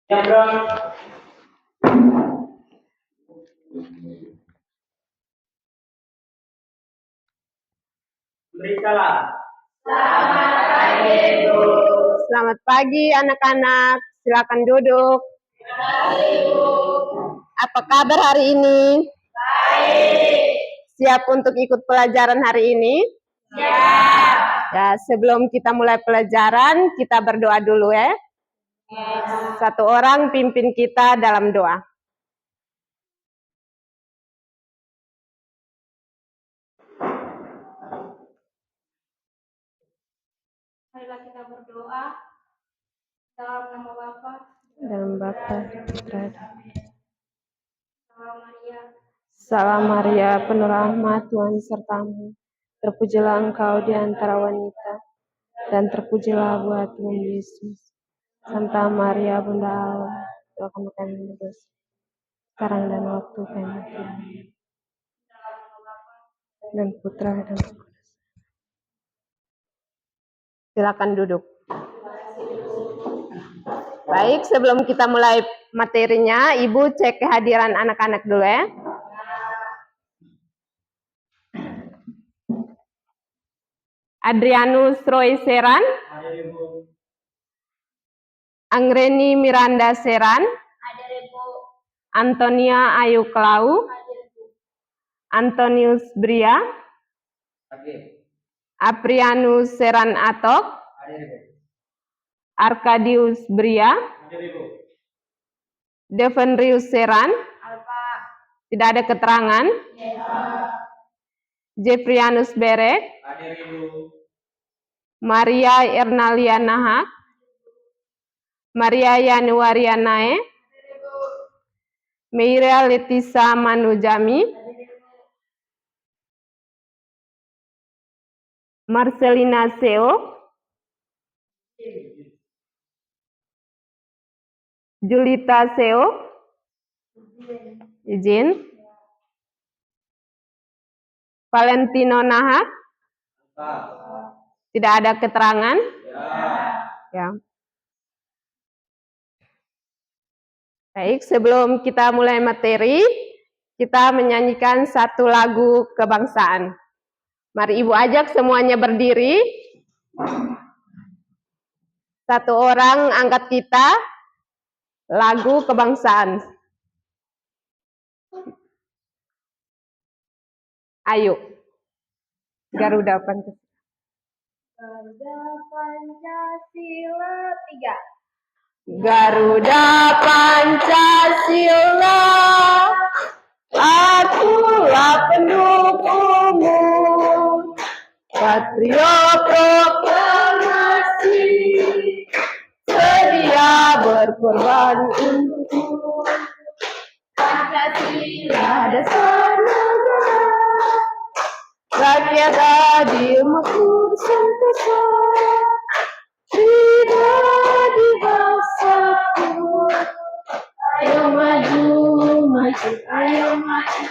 Selamat pagi anak-anak, silakan duduk. Apa kabar hari ini? Baik. Siap untuk ikut pelajaran hari ini? Siap. Ya, sebelum kita mulai pelajaran, kita berdoa dulu ya. Satu orang pimpin kita dalam doa. Marilah kita berdoa dalam nama Bapa, Dalam Bapa, Putra. Salam Maria. Salam Maria, penuh rahmat Tuhan sertamu. Terpujilah engkau di antara wanita, dan terpujilah buah-Mu Yesus. Santa Maria, Bunda Allah, doakan kami berdosa, sekarang dan waktu kami mati. Dan Putra dan Roh Kudus. Silakan duduk. Baik, sebelum kita mulai materinya, Ibu cek kehadiran anak-anak dulu ya. Adrianus Roy Seran, Anggreni Miranda Seran, Antonia Ayu Klau, Antonius Bria, Aprianus Seran Atok, Arkadius Bria, Devendrius Seran, tidak ada keterangan. Jeffrianus Berek, Maria Ernalia Nahak, Maria Yanuarianae, Meira Letisa Manujami, Marcelina Seo, Julita Seo, izin. Valentino Nahak, tidak ada keterangan. Ya. Baik, sebelum kita mulai materi, kita menyanyikan satu lagu kebangsaan. Mari Ibu ajak semuanya berdiri. Satu orang angkat kita, lagu kebangsaan. Ayo. Garuda Pancasila. Garuda Pancasila 3. Garuda Pancasila, akulah pendukungmu. Patriot proklamasi, sedia berkorban untukmu. Pancasila dasar negara, rakyat adil makmur sentosa, pribadi bangsaku. Ayo maju, maju, ayo maju,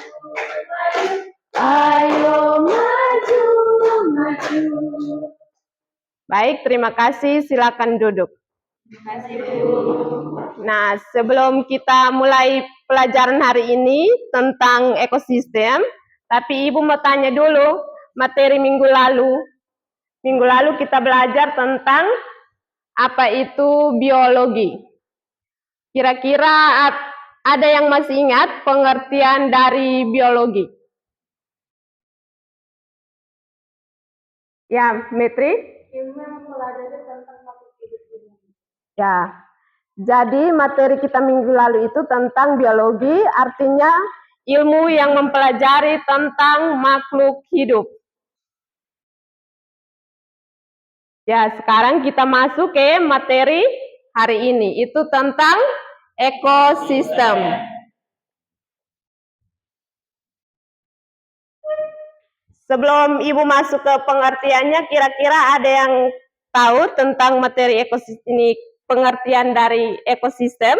maju, ayo maju, maju. Baik, terima kasih. Silakan duduk. Terima kasih, Bu. Nah, sebelum kita mulai pelajaran hari ini tentang ekosistem, tapi Ibu mau tanya dulu, materi minggu lalu. Minggu lalu kita belajar tentang apa itu biologi. Kira-kira ada yang masih ingat pengertian dari biologi? Ya, Metri? Ilmu yang mempelajari tentang makhluk hidup di bumi. Ya, jadi materi kita minggu lalu itu tentang biologi, artinya ilmu yang mempelajari tentang makhluk hidup. Ya, sekarang kita masuk ke materi hari ini, itu tentang ekosistem. Sebelum Ibu masuk ke pengertiannya, kira-kira ada yang tahu tentang materi ekosistem ini, pengertian dari ekosistem?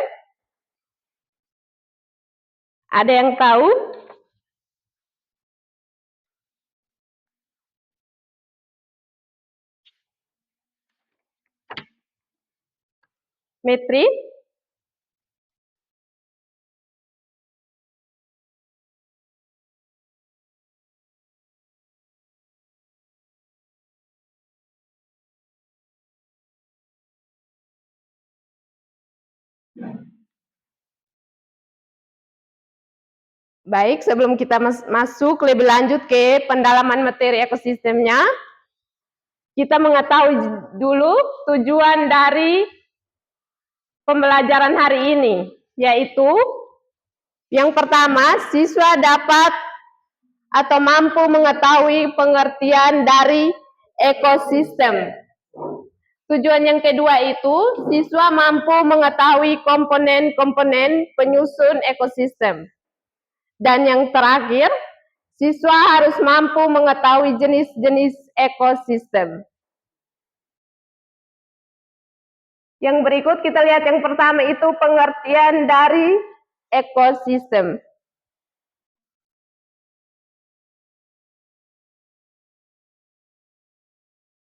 Ada yang tahu? Metri? Baik, sebelum kita masuk lebih lanjut ke pendalaman materi ekosistemnya, kita mengetahui dulu tujuan dari pembelajaran hari ini, yaitu yang pertama, siswa dapat atau mampu mengetahui pengertian dari ekosistem. Tujuan yang kedua itu, siswa mampu mengetahui komponen-komponen penyusun ekosistem. Dan yang terakhir, siswa harus mampu mengetahui jenis-jenis ekosistem. Yang berikut kita lihat yang pertama itu pengertian dari ekosistem.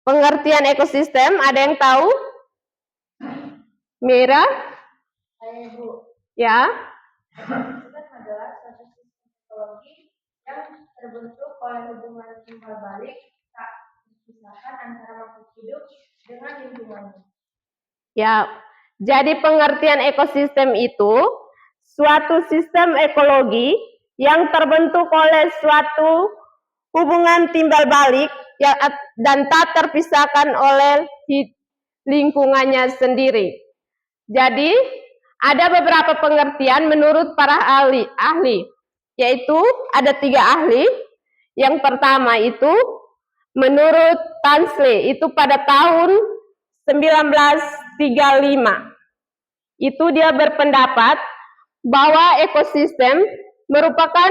Pengertian ekosistem, ada yang tahu? Mira? Saya Bu. Ya. Ekosistem adalah suatu sistem ekologi yang terbentuk oleh hubungan timbal balik tak terpisahkan antara makhluk hidup dengan lingkungannya. Ya, jadi pengertian ekosistem itu suatu sistem ekologi yang terbentuk oleh suatu hubungan timbal balik dan tak terpisahkan oleh lingkungannya sendiri. Jadi, ada beberapa pengertian menurut para ahli, yaitu ada 3 ahli. Yang pertama itu menurut Tansley, itu pada tahun 1935. Itu dia berpendapat bahwa ekosistem merupakan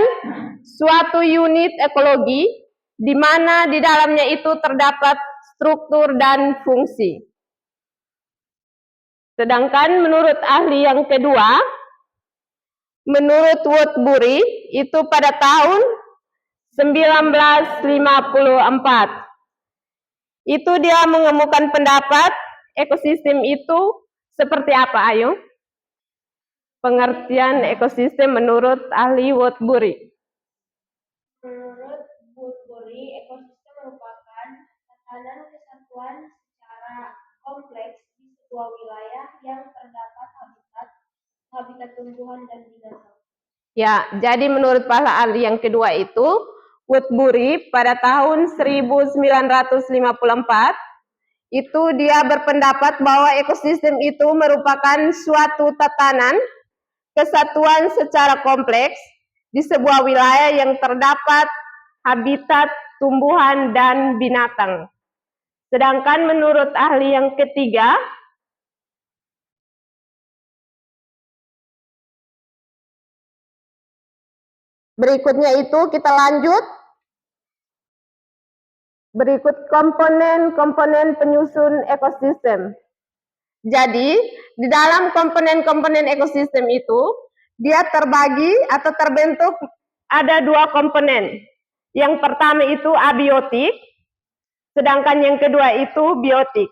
suatu unit ekologi di mana di dalamnya itu terdapat struktur dan fungsi. Sedangkan menurut ahli yang kedua, menurut Woodbury, itu pada tahun 1954. Itu dia mengemukakan pendapat ekosistem itu seperti apa, ayo? Pengertian ekosistem menurut ahli Woodbury. Menurut Woodbury, ekosistem merupakan tatanan kesatuan secara kompleks di sebuah wilayah yang terdapat habitat tumbuhan dan binatang. Ya, jadi menurut para ahli yang kedua itu, Woodbury pada tahun 1954, itu dia berpendapat bahwa ekosistem itu merupakan suatu tatanan kesatuan secara kompleks di sebuah wilayah yang terdapat habitat tumbuhan dan binatang. Sedangkan menurut ahli yang ketiga, berikutnya itu kita lanjut. Berikut komponen-komponen penyusun ekosistem. Jadi, di dalam komponen-komponen ekosistem itu, dia terbagi atau terbentuk ada 2 komponen. Yang pertama itu abiotik, sedangkan yang kedua itu biotik.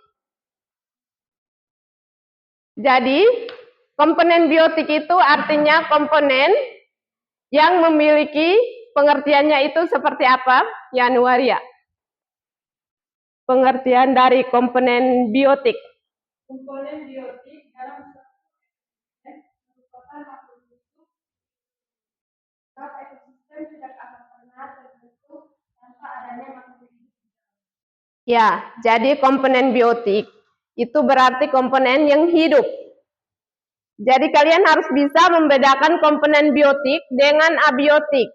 Jadi, komponen biotik itu artinya komponen yang memiliki pengertiannya itu seperti apa, Yanuaria? Pengertian dari komponen biotik. Komponen biotik dalam ekosistem merupakan makhluk hidup. Sebab ekosistem tidak akan pernah terbentuk tanpa adanya makhluk hidup. Ya, jadi komponen biotik itu berarti komponen yang hidup. Jadi kalian harus bisa membedakan komponen biotik dengan abiotik.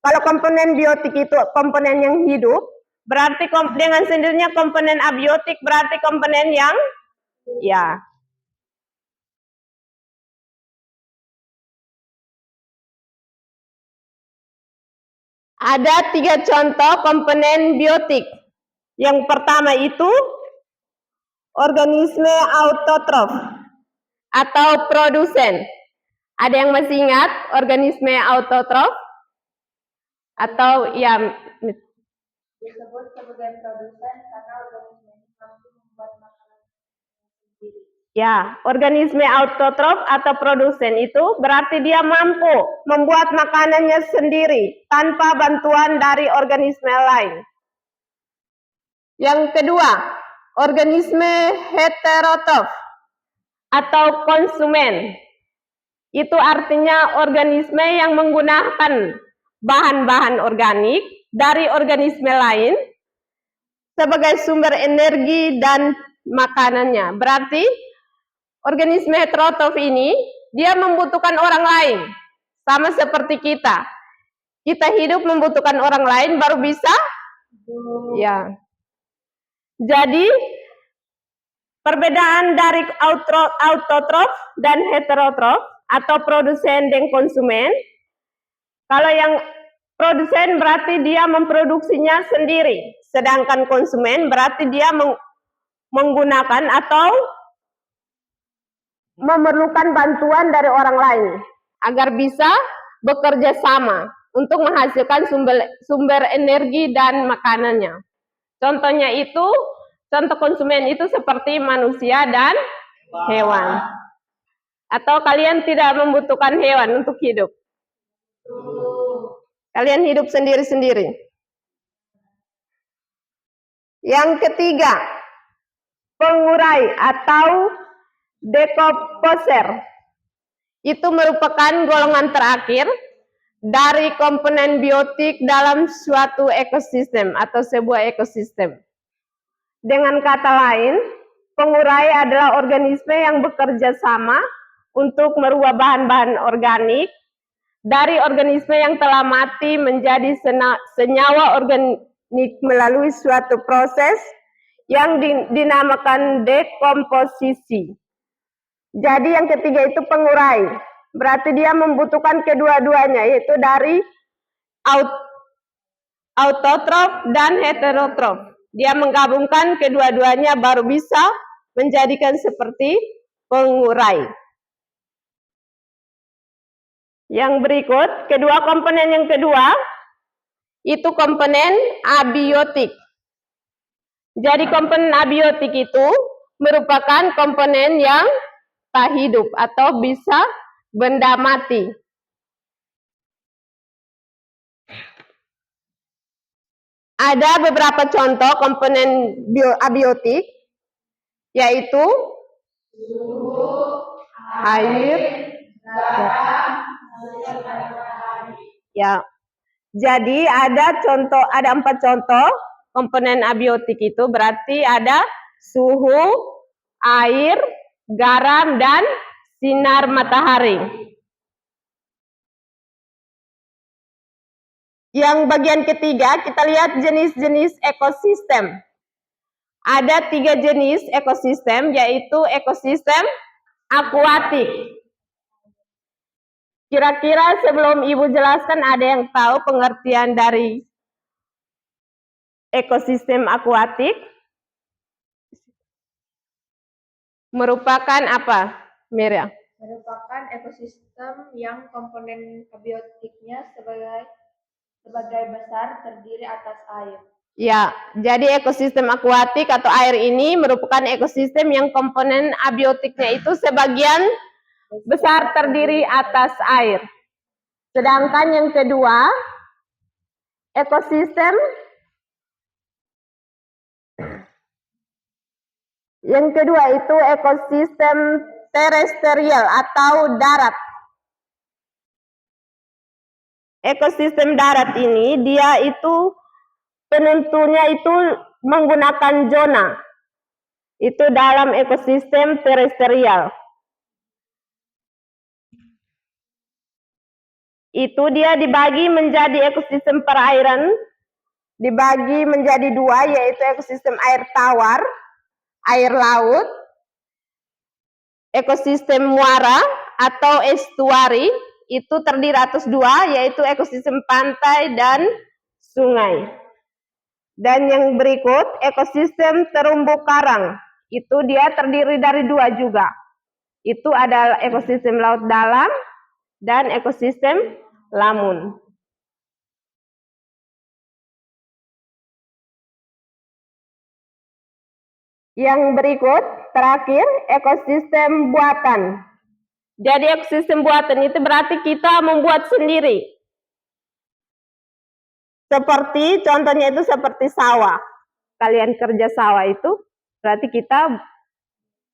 Kalau komponen biotik itu komponen yang hidup, berarti dengan sendirinya komponen abiotik berarti komponen yang ya. Ada 3 contoh komponen biotik. Yang pertama itu organisme autotrof atau produsen. Ada yang masih ingat organisme autotrof? Atau ya Disebut sebagai produsen karena organisme ini mampu membuat makanan sendiri. Ya, organisme autotrof atau produsen itu berarti dia mampu membuat makanannya sendiri tanpa bantuan dari organisme lain. Yang kedua, organisme heterotrof atau konsumen. Itu artinya organisme yang menggunakan bahan-bahan organik dari organisme lain sebagai sumber energi dan makanannya. Berarti organisme heterotrof ini dia membutuhkan orang lain, sama seperti kita. Kita hidup membutuhkan orang lain baru bisa, ya. Jadi perbedaan dari autotrof dan heterotrof atau produsen dan konsumen. Kalau yang produsen berarti dia memproduksinya sendiri, sedangkan konsumen berarti dia menggunakan atau memerlukan bantuan dari orang lain agar bisa bekerja sama untuk menghasilkan sumber energi dan makanannya. Contohnya itu, contoh konsumen itu seperti manusia dan hewan. Atau kalian tidak membutuhkan hewan untuk hidup? Kalian hidup sendiri-sendiri. Yang ketiga, pengurai atau decomposer. Itu merupakan golongan terakhir dari komponen biotik dalam suatu ekosistem atau sebuah ekosistem. Dengan kata lain, pengurai adalah organisme yang bekerja sama untuk merubah bahan-bahan organik dari organisme yang telah mati menjadi senyawa organik melalui suatu proses yang dinamakan dekomposisi. Jadi yang ketiga itu pengurai. Berarti dia membutuhkan kedua-duanya, yaitu dari autotrof dan heterotrof. Dia menggabungkan kedua-duanya baru bisa menjadikan seperti pengurai. Yang berikut, kedua komponen yang kedua, itu komponen abiotik. Jadi komponen abiotik itu merupakan komponen yang tak hidup atau bisa benda mati. Ada beberapa contoh komponen abiotik, yaitu air, ya. Jadi ada 4 contoh komponen abiotik itu, berarti ada suhu, air, garam, dan sinar matahari. Yang bagian ketiga, kita lihat jenis-jenis ekosistem. Ada 3 jenis ekosistem, yaitu ekosistem akuatik. Kira-kira sebelum Ibu jelaskan, ada yang tahu pengertian dari ekosistem akuatik? Merupakan apa, Mirya? Merupakan ekosistem yang komponen abiotiknya sebagai besar terdiri atas air. Ya, jadi ekosistem akuatik atau air ini merupakan ekosistem yang komponen abiotiknya itu sebagian besar terdiri atas air. Sedangkan yang kedua, ekosistem yang kedua itu ekosistem terestrial atau darat. Ekosistem darat ini dia itu penentunya itu menggunakan zona. Itu dalam ekosistem terestrial. Itu dia dibagi menjadi ekosistem perairan, dibagi menjadi 2, yaitu ekosistem air tawar, air laut, ekosistem muara atau estuari, itu terdiri atas 2, yaitu ekosistem pantai dan sungai. Dan yang berikut, ekosistem terumbu karang, itu dia terdiri dari 2 juga. Itu adalah ekosistem laut dalam dan ekosistem lamun. Yang berikut, terakhir, ekosistem buatan. Jadi ekosistem buatan itu berarti kita membuat sendiri. Seperti, contohnya itu seperti sawah. Kalian kerja sawah itu, berarti kita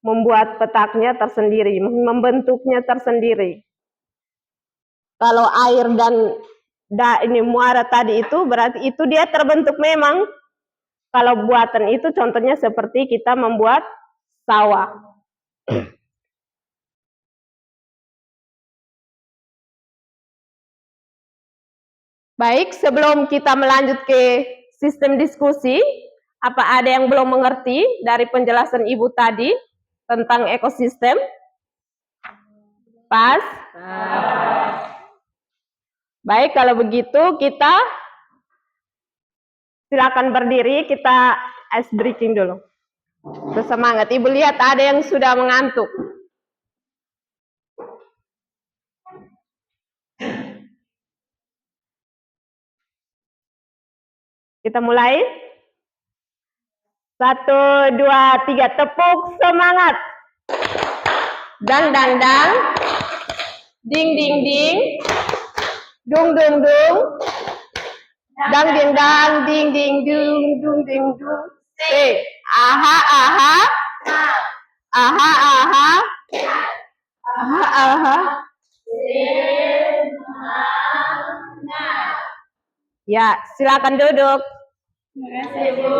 membuat petaknya tersendiri, membentuknya tersendiri. Kalau air dan ini muara tadi itu berarti itu dia terbentuk memang. Kalau buatan itu contohnya seperti kita membuat sawah. Baik, sebelum kita melanjut ke sistem diskusi, apa ada yang belum mengerti dari penjelasan Ibu tadi tentang ekosistem? Pas? Baik, kalau begitu kita silakan berdiri, kita ice breaking dulu. Bersemangat. Ibu lihat ada yang sudah mengantuk. Kita mulai. 1, 2, 3, tepuk semangat. Dang, dang, dang. Ding, ding, ding. Dung, dung, dung. Dang, ding, dang. Ding, ding, dung, dung, ding, dung. Say, aha, aha. Aha, aha. Aha, aha. Ya, silakan duduk. Terima kasih, Bu.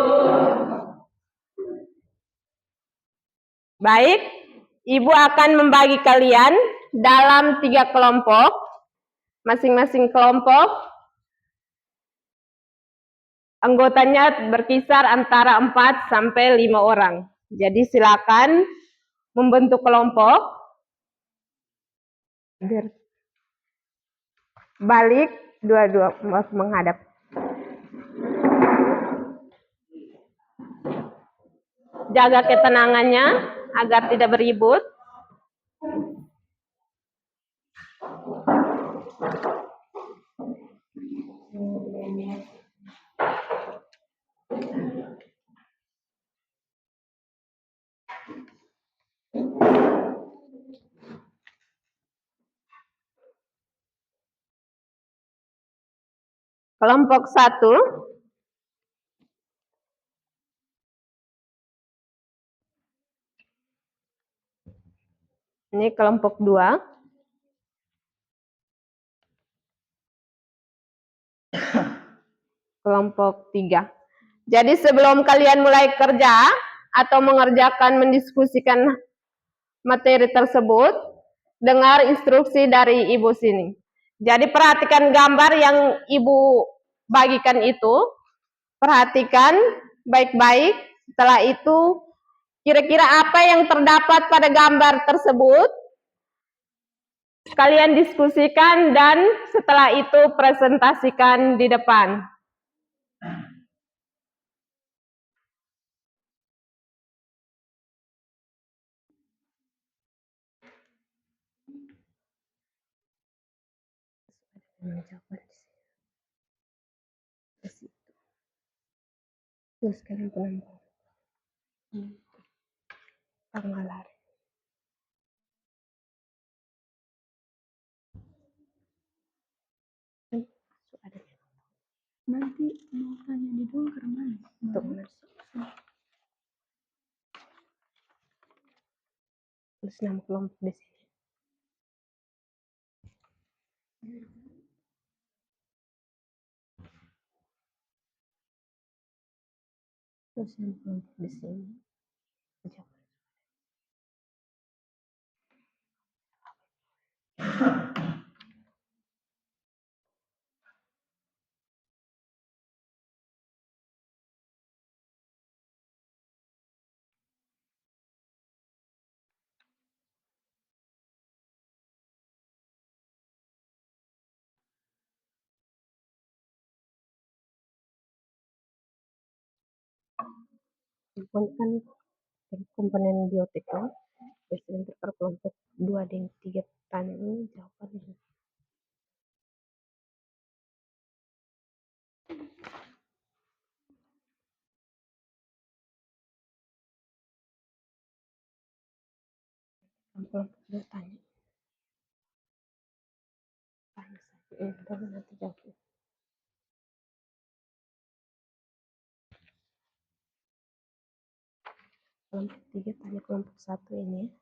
Baik, Ibu akan membagi kalian dalam 3 kelompok. Masing-masing kelompok anggotanya berkisar antara 4 sampai 5 orang. Jadi silakan membentuk kelompok. Balik dua-dua menghadap. Jaga ketenangannya agar tidak beribut. Kelompok 1. Ini kelompok 2. Kelompok 3. Jadi sebelum kalian mulai kerja atau mengerjakan, mendiskusikan materi tersebut, dengar instruksi dari Ibu sini. Jadi perhatikan gambar yang Ibu bagikan itu, perhatikan baik-baik. Setelah itu, kira-kira apa yang terdapat pada gambar tersebut, kalian diskusikan dan setelah itu presentasikan di depan. Terus kalian pelan-pelan. Lari. Nanti mau tanya di Dongker mana? Untuk masuk. Terus nama kelompok di sini. Terus nama kelompok di sini. Komponen komponen biotik kan, biasanya per kelompok 2 dan 3 tanya ini jawabannya. Kelompok 2 tanya. Baru nanti jawabnya. Kelompok 3 tanya kelompok 1 ini ya.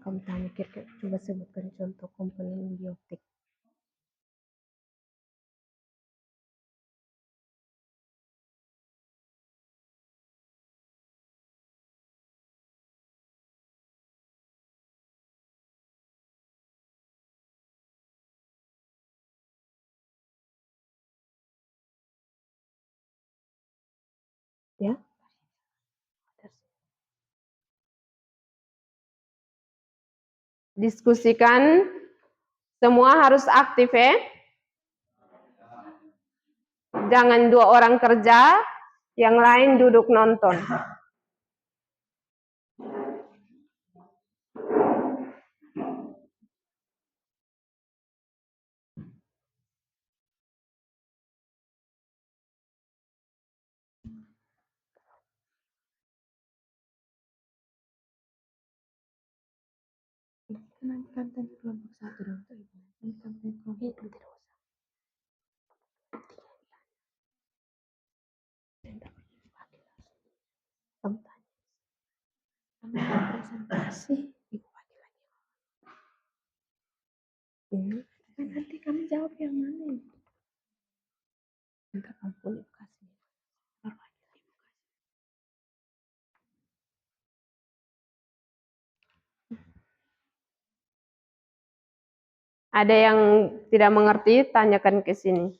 Kamu tanya kira-kira, coba sebutkan contoh komponen biotik. Ya, diskusikan, semua harus aktif ya. Jangan 2 orang kerja, yang lain duduk nonton. Kan kelompok 1 dong tuh Ibu. Ini kelompok 2. Kamu tanya. Kamu presentasi, Ibu bagi lagi. Ini kan nanti kamu jawab yang mana Ibu? Entar kamu Ibu kasih. Ada yang tidak mengerti, tanyakan ke sini.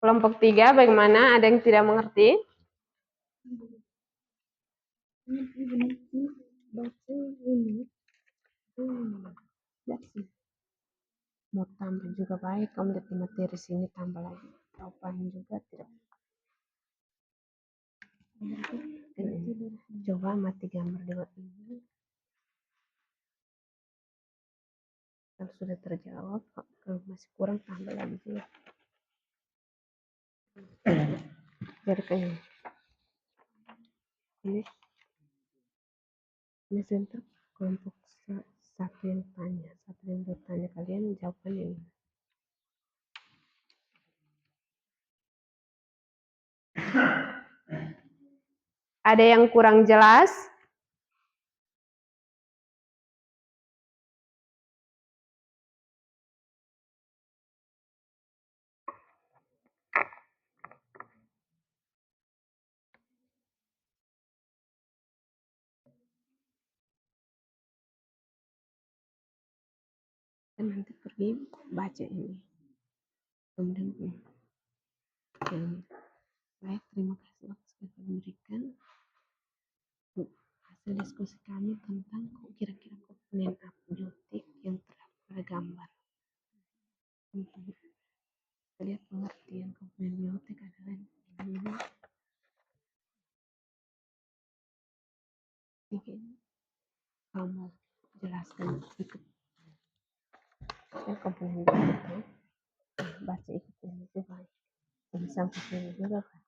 Kelompok 3 bagaimana? Ada yang tidak mengerti? Mau tambah juga baik, kamu lihat di materi sini tambah lagi. Jawaban juga tidak. Coba mati gambar dewa ini. Kalau sudah terjawab, kalau masih kurang tambah lagi juga. Jadi kayak ini center kelompok 1 yang tanya, 1 yang bertanya, kalian jawaban ini. Ada yang kurang jelas? Dan nanti pergi baca ini. Kemudian baik, terima kasih waktu sudah memberikan. Hasil diskusi kami tentang kira-kira komponen biotik yang terdapat pada gambar. Kita lihat pengertian komponen biotik adalah ini. Mungkin kamu jelaskan ikut komponen biotik itu, baca ikut ini juga, ini sampai sini juga kan.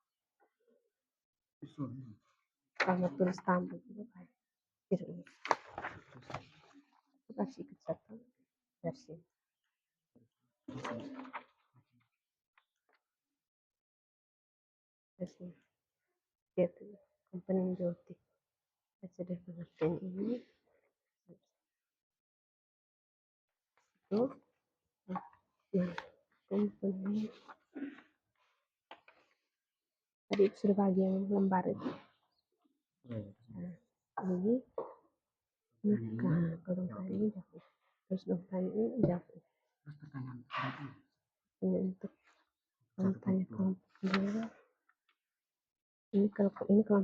Kamu tulis tambah juga kan. Tidak ini. Kasih ikut satu versi. Versi. Itu komponen biotik. Baca dari pengertian ini. Itu. Nah, komponen. Tadi sudah bagi yang lembar itu. Nah, ini kalau tadi ini jauh. Terus tadi ini jauh. Ini untuk tanya kelompok 2. Ini kelompok 3.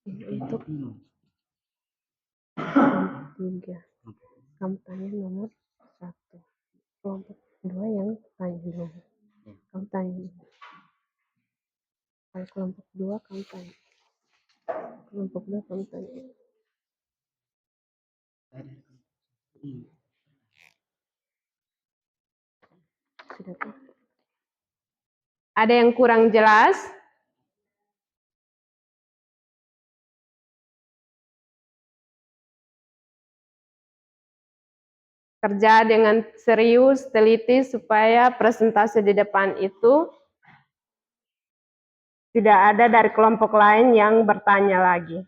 Ini untuk kelompok 3. kamu tanya nomor 1. Kelompok 2 yang tanya dulu. Kamu tanya dulu. Kalau kelompok 2 kamu tanya. Kelompok 2 kamu tanya. Sudah kan? Ada yang kurang jelas? Kerja dengan serius, teliti supaya presentasi di depan itu tidak ada dari kelompok lain yang bertanya lagi.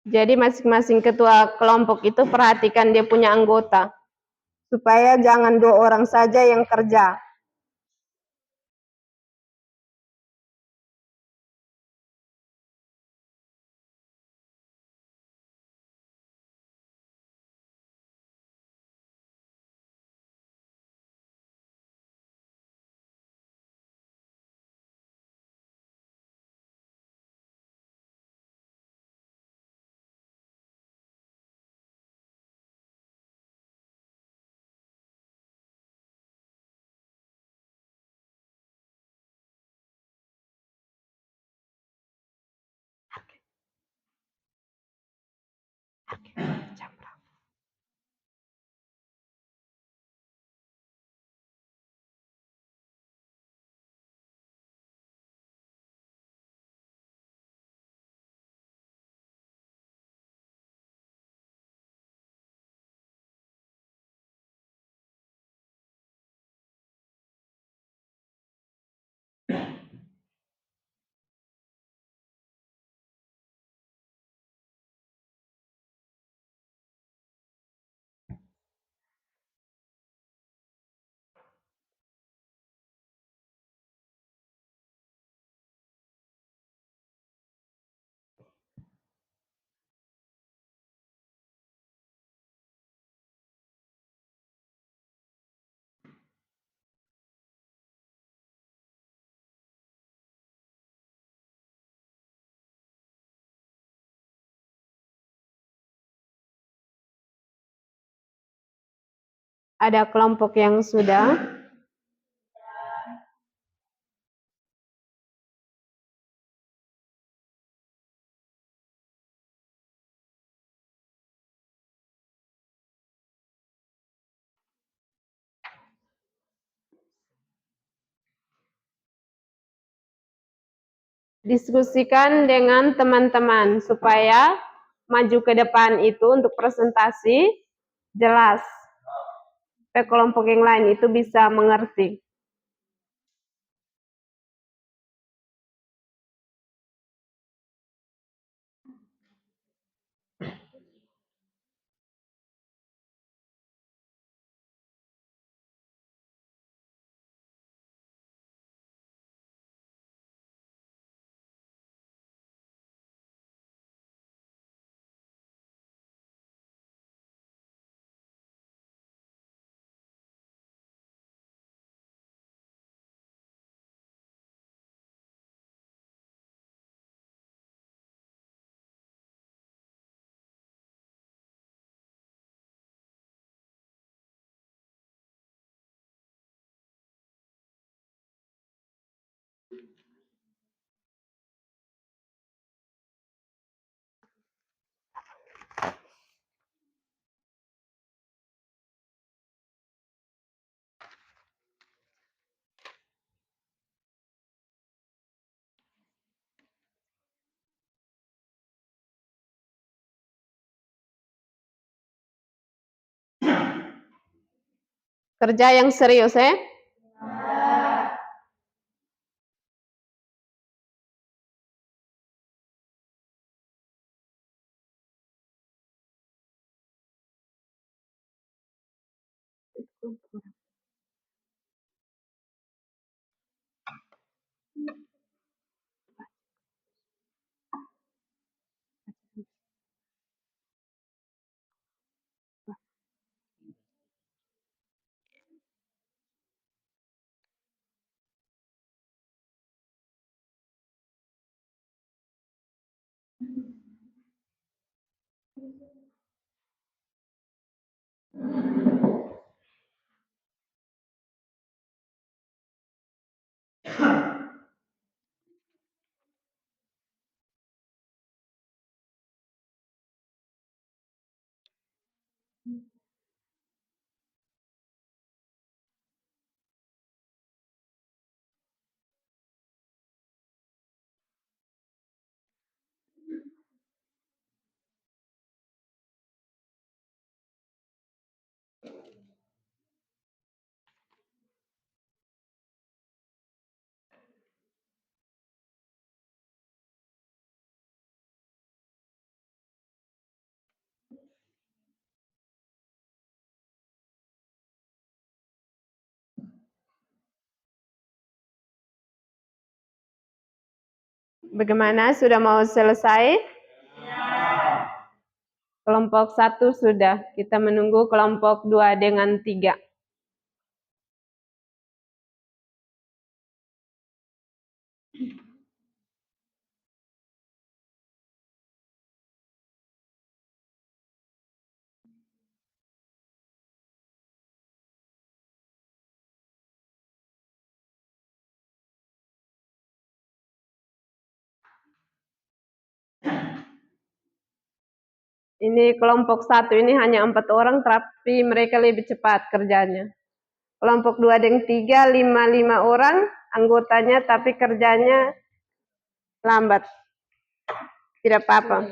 Jadi masing-masing ketua kelompok itu perhatikan dia punya anggota. Supaya jangan 2 orang saja yang kerja. Ada kelompok yang sudah? Diskusikan dengan teman-teman supaya maju ke depan itu untuk presentasi jelas. Supaya kelompok yang lain itu bisa mengerti. Kerja yang serius, ya. Bagaimana? Sudah mau selesai? Kelompok 1 sudah. Kita menunggu kelompok 2 dengan 3. Ini kelompok 1 ini hanya 4 orang, tapi mereka lebih cepat kerjanya. Kelompok 2 dan 3, 5 orang anggotanya, tapi kerjanya lambat. Tidak apa-apa.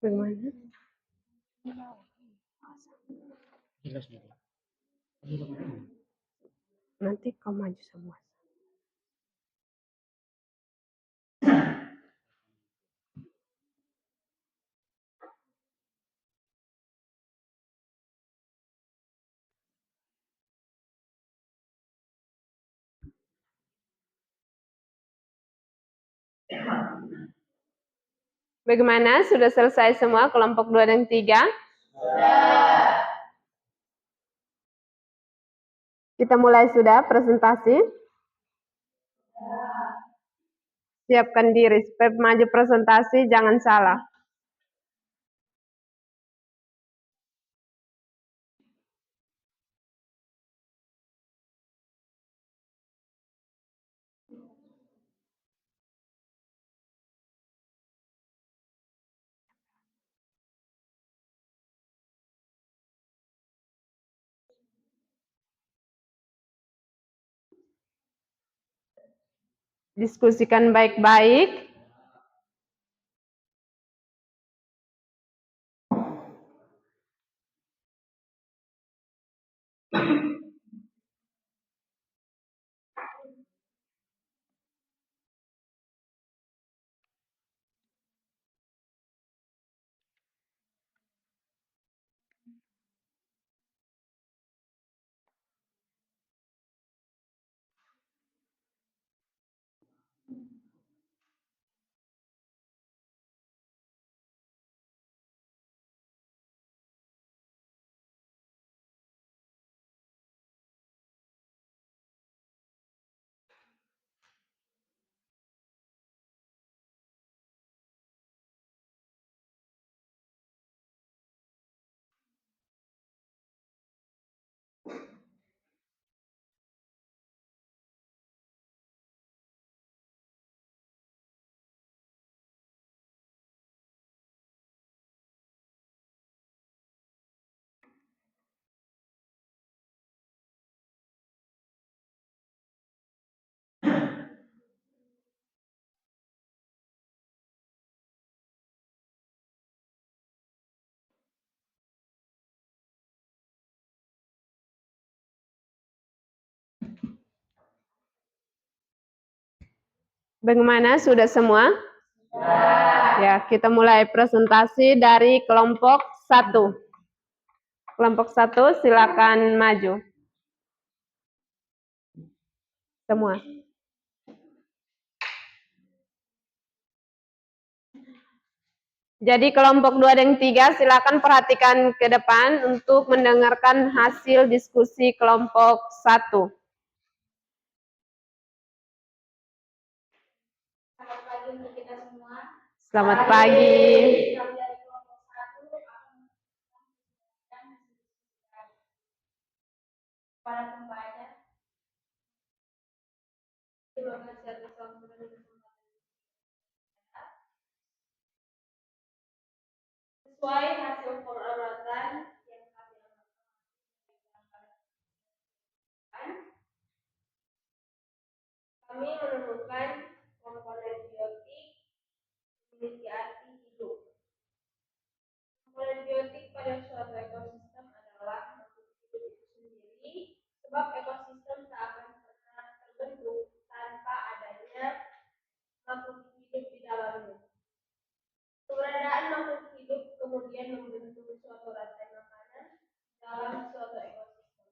Bagaimana? Nanti kau maju semua. Bagaimana? Sudah selesai semua kelompok 2 dan 3? Kita mulai sudah presentasi. Siapkan diri, supaya maju presentasi jangan salah. Diskusikan baik-baik. Bagaimana? Sudah semua? Ya, kita mulai presentasi dari kelompok 1. Kelompok 1, silakan maju. Semua. Jadi kelompok 2 dan 3 silakan perhatikan ke depan untuk mendengarkan hasil diskusi kelompok 1. Selamat pagi untuk kita semua. Selamat pagi. Kami dari kelompok 1 akan menyampaikan pada pembaca. Terima kasih atas waktu dan kesempatan. Sesuai hasil pengamatan yang kami lakukan, kami menemukan komponen biotik memiliki arti hidup. Komponen biotik pada suatu ekosistem adalah makhluk hidup itu sendiri, sebab ekosistem tak akan pernah terbentuk tanpa adanya makhluk hidup di dalamnya. Keberadaan makhluk hidup kemudian membentuk suatu rantai makanan dalam suatu ekosistem.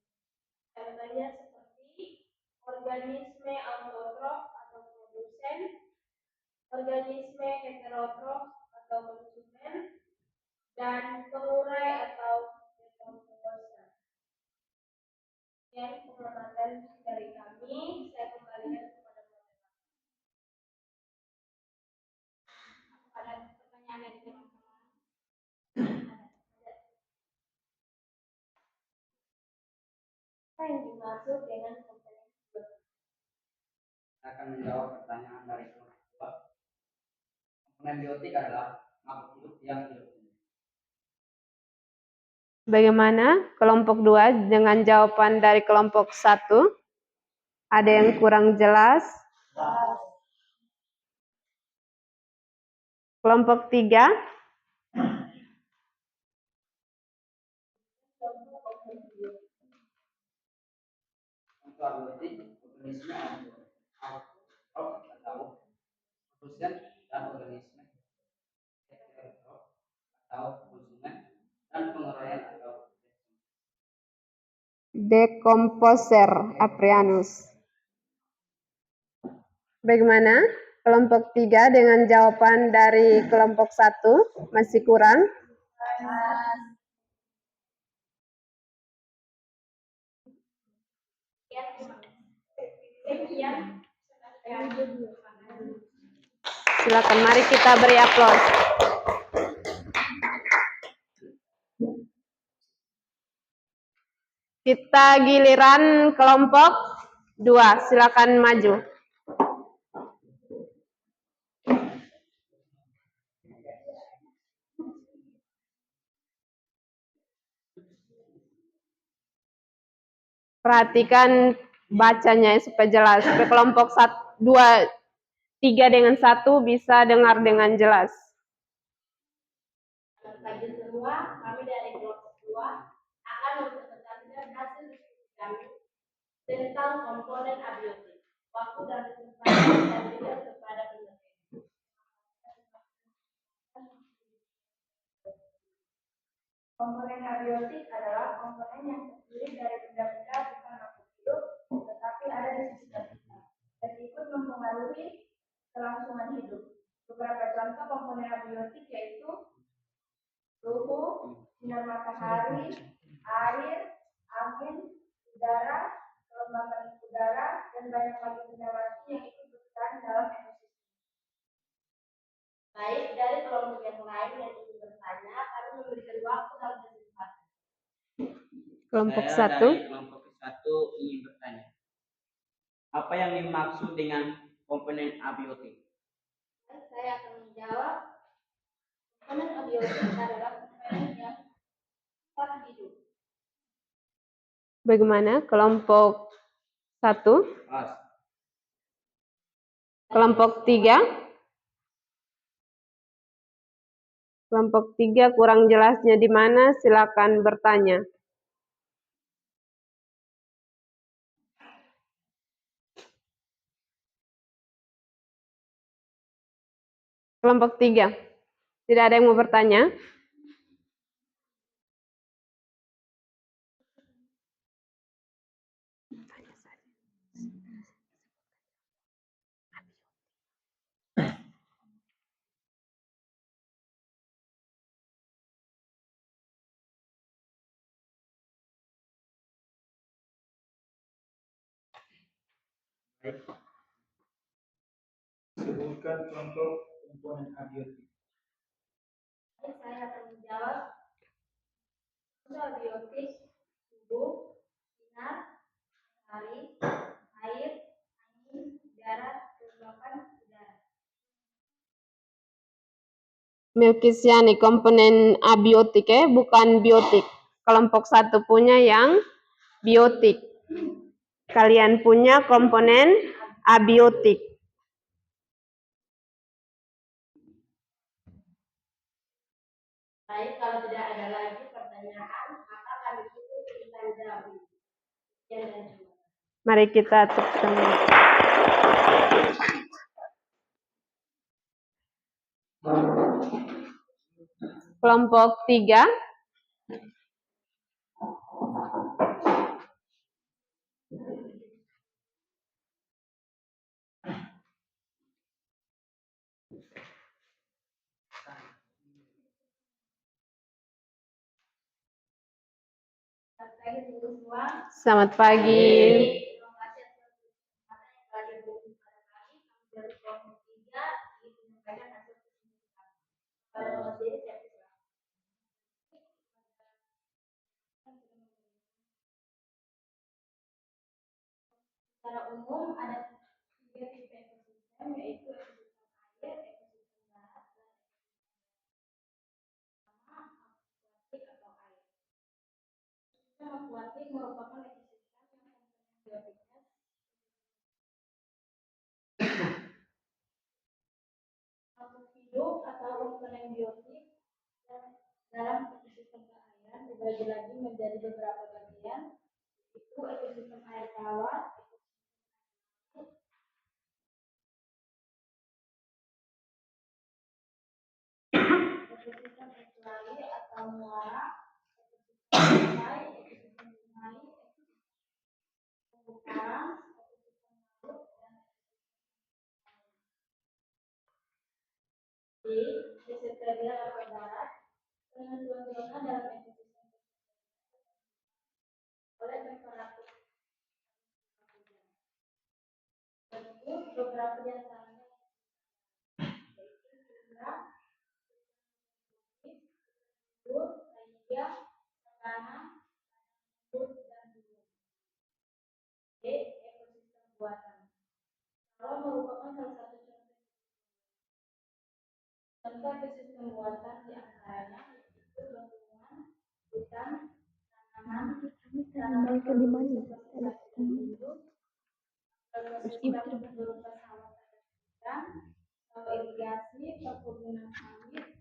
Contohnya seperti organisme autotrof atau produsen, organisme heterotrof atau konsumen, dan pengurai atau dekomposer. Yang pengamatan dari kami, saya kembalikan kepada moderator. Ada pertanyaan dari teman-teman? Apa yang dimaksud dengan komponen biotik? Saya akan menjawab pertanyaan dari kelompok 2. Komponen biotik adalah makhluk hidup yang hidup. Bagaimana kelompok 2 dengan jawaban dari kelompok 1? Ada yang kurang jelas? Kelompok 3? Untuk biotik, organisme autotrof atau produsen dan organisme heterotrof atau konsumen dan pengurai atau Dekomposer Aprianus. Bagaimana? Kelompok 3 dengan jawaban dari kelompok 1 masih kurang? Silakan, mari kita beri aplaus. Kita giliran kelompok 2, silakan maju. Perhatikan bacanya supaya jelas. Supaya kelompok 1, 2, 3 dengan 1 bisa dengar dengan jelas. Selamat pagi semua, kami dari kelompok 2 akan mempresentasikan hasil diskusi kami tentang komponen abiotik, waktu dan kesempatan dan berikan kepada pemateri. Komponen abiotik adalah komponen yang terdiri dari benda-benda bukan makhluk hidup, tetapi ada di sekitar kita dan ikut mempengaruhi kelangsungan hidup. Beberapa contoh komponen abiotik yaitu suhu, sinar matahari, air, angin, udara, kelembapan udara, dan banyak lagi benda mati yang ikut berperan dalam ekosistem. Baik, dari kelompok yang lain yang ingin bertanya, kami memberikan waktu dan kesempatan. Kelompok Saya 1. dari kelompok 1 ingin bertanya. Apa yang dimaksud dengan komponen abiotik? Saya akan menjawab. Komponen abiotik adalah komponen yang tak hidup. Bagaimana kelompok 1? Kelompok 3? Kelompok 3 kurang jelasnya di mana? Silakan bertanya. Kelompok 3. Tidak ada yang mau bertanya? Sebutkan contoh komponen abiotik. Saya akan menjawab. Contoh abiotik: tubuh, sinar, matahari, air, angin, darat, kelembapan, udara. Milkisiani komponen abiotik bukan biotik. Kelompok 1 punya yang biotik. Kalian punya komponen abiotik. Baik, kalau tidak ada lagi pertanyaan, maka kami tutup kita jawab. Mari kita tepuk Kelompok 3. Selamat pagi. Terima kasih atas kesempatan yang telah diberikan kepada kami. Kami dari kelompok 3 ingin menyampaikan hasil kesimpulan. Pada nomor diri saya persilakan. Secara umum ada 3 tipe ekosistem, yaitu ekosistem air, ekosistem darat, dan akuatik atau air. Ekosistem akuatik merupakan ekosistem yang komponen biotiknya makhluk hidup atau komponen biotik dalam ekosistem keairan dibagi lagi menjadi beberapa bagian, yaitu ekosistem air tawar, ekosistem estuari atau muara, ekosistem pantai, ekosistem sungai, ekosistem karang, ekosistem laut, dan di Deserteria atau darat. Penentuan zona dalam ekosistem oleh temperatur tersebut, beberapa di antaranya yaitu tundra, gurun, taiga, savana, gambut, dan gunung. D. Ekosistem buatan. Kalau merupakan salah satu contoh ekosistem buatan di antaranya yaitu bendungan, hutan, tanaman, tanaman ekosistem berupa sawah dan sawah irigasi, perkebunan sawit,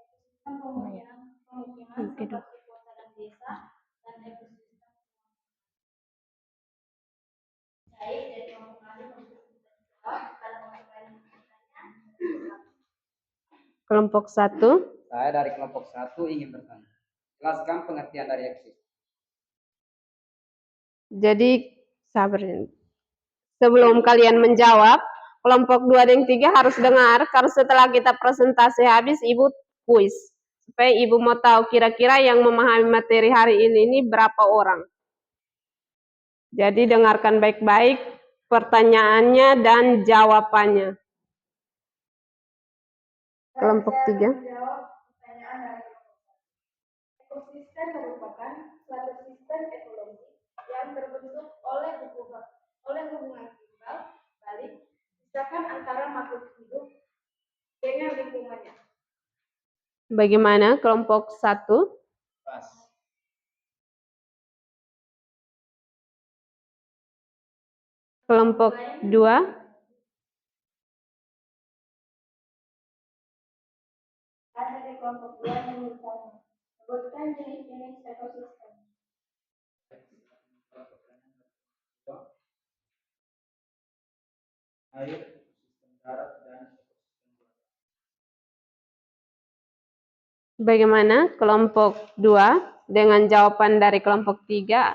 ekosistem pemukiman seperti kota dan desa, dan ekosistem cair dari kelompok kami untuk menjawab. Kalau kelompok lain bertanya, Kelompok 1. Saya dari kelompok 1 ingin bertanya. Jelaskan pengertian dari eksis. Jadi sabar. Sebelum kalian menjawab, kelompok 2 dan 3 harus dengar, karena setelah kita presentasi habis, Ibu kuis. Supaya Ibu mau tahu kira-kira yang memahami materi hari ini berapa orang. Jadi dengarkan baik-baik pertanyaannya dan jawabannya. Kelompok 3. menjawab pertanyaan dari ekosistem merupakan suatu sistem ekologi yang terbentuk oleh hubungan timbal balik misalkan antara makhluk hidup dengan lingkungannya. Bagaimana kelompok 1? Pas. Kelompok 2? Ada di kelompok 2 yang bertanya, sebutkan jenis-jenis ekosistem. Air, ekosistem darat, dan ekosistem buatan. Bagaimana kelompok 2 dengan jawaban dari kelompok 3?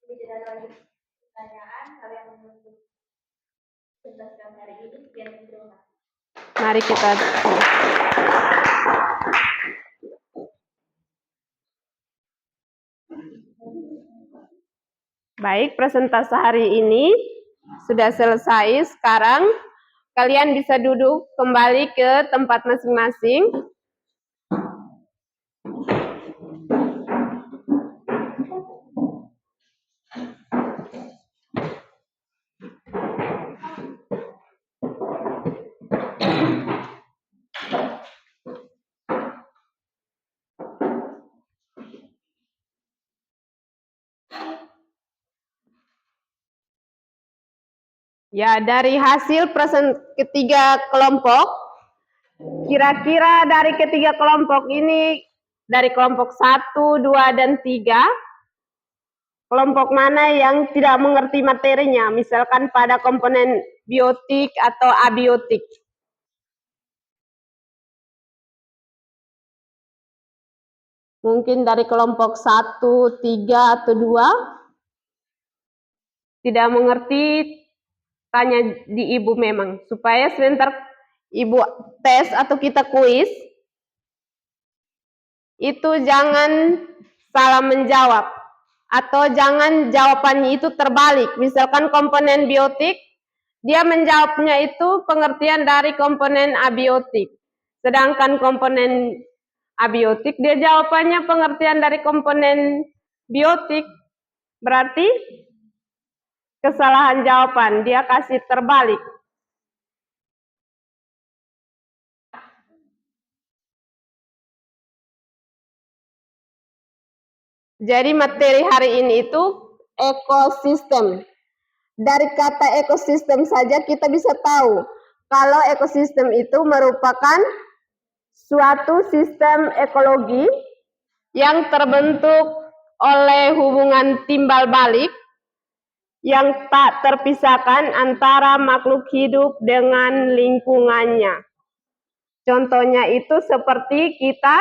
Tidak lagi pertanyaan, kalian menunggu tugas hari ini. Sekian, terima kasih. Mari kita baik, presentasi hari ini sudah selesai. Sekarang kalian bisa duduk kembali ke tempat masing-masing. Ya, dari hasil ketiga kelompok, kira-kira dari ketiga kelompok ini, dari kelompok 1, 2, dan 3, kelompok mana yang tidak mengerti materinya, misalkan pada komponen biotik atau abiotik? Mungkin dari kelompok 1, 3, atau 2, tidak mengerti, tanya di ibu memang, supaya sebentar ibu tes atau kita kuis, itu jangan salah menjawab, atau jangan jawabannya itu terbalik. Misalkan komponen biotik, dia menjawabnya itu pengertian dari komponen abiotik. Sedangkan komponen abiotik, dia jawabannya pengertian dari komponen biotik. Berarti kesalahan jawaban, dia kasih terbalik. Jadi materi hari ini itu ekosistem. Dari kata ekosistem saja kita bisa tahu kalau ekosistem itu merupakan suatu sistem ekologi yang terbentuk oleh hubungan timbal balik yang tak terpisahkan antara makhluk hidup dengan lingkungannya. Contohnya itu seperti kita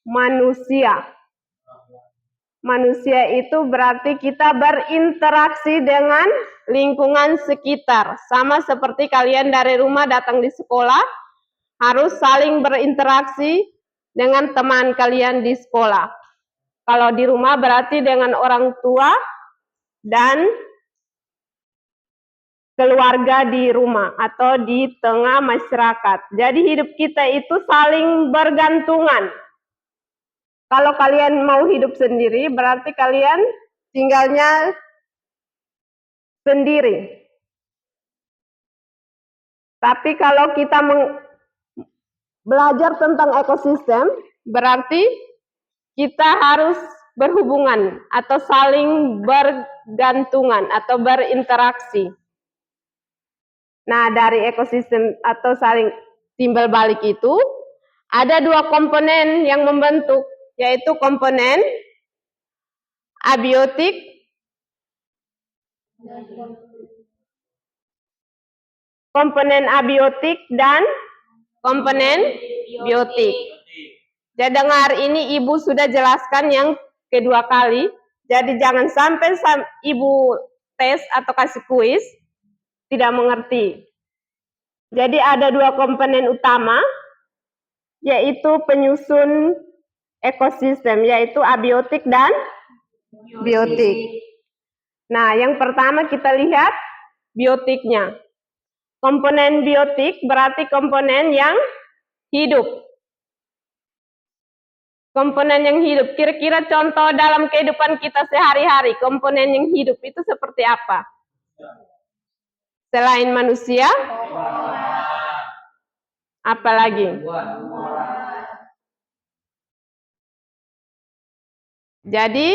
manusia. Manusia itu berarti kita berinteraksi dengan lingkungan sekitar. Sama seperti kalian dari rumah datang di sekolah, harus saling berinteraksi dengan teman kalian di sekolah. Kalau di rumah berarti dengan orang tua dan keluarga di rumah atau di tengah masyarakat. Jadi hidup kita itu saling bergantungan. Kalau kalian mau hidup sendiri, berarti kalian tinggalnya sendiri. Tapi kalau kita belajar tentang ekosistem, berarti kita harus berhubungan atau saling bergantungan atau berinteraksi. Nah, dari ekosistem atau saling timbal balik itu, ada dua komponen yang membentuk, yaitu komponen abiotik dan komponen biotik. Jadi dengar ini ibu sudah jelaskan yang kedua kali, jadi jangan sampai ibu tes atau kasih kuis tidak mengerti. Jadi ada dua komponen utama, yaitu penyusun ekosistem, yaitu abiotik dan biotik. Nah, yang pertama kita lihat biotiknya. Komponen biotik berarti komponen yang hidup. Komponen yang hidup, kira-kira contoh dalam kehidupan kita sehari-hari, komponen yang hidup itu seperti apa? Selain manusia, apa lagi? Jadi,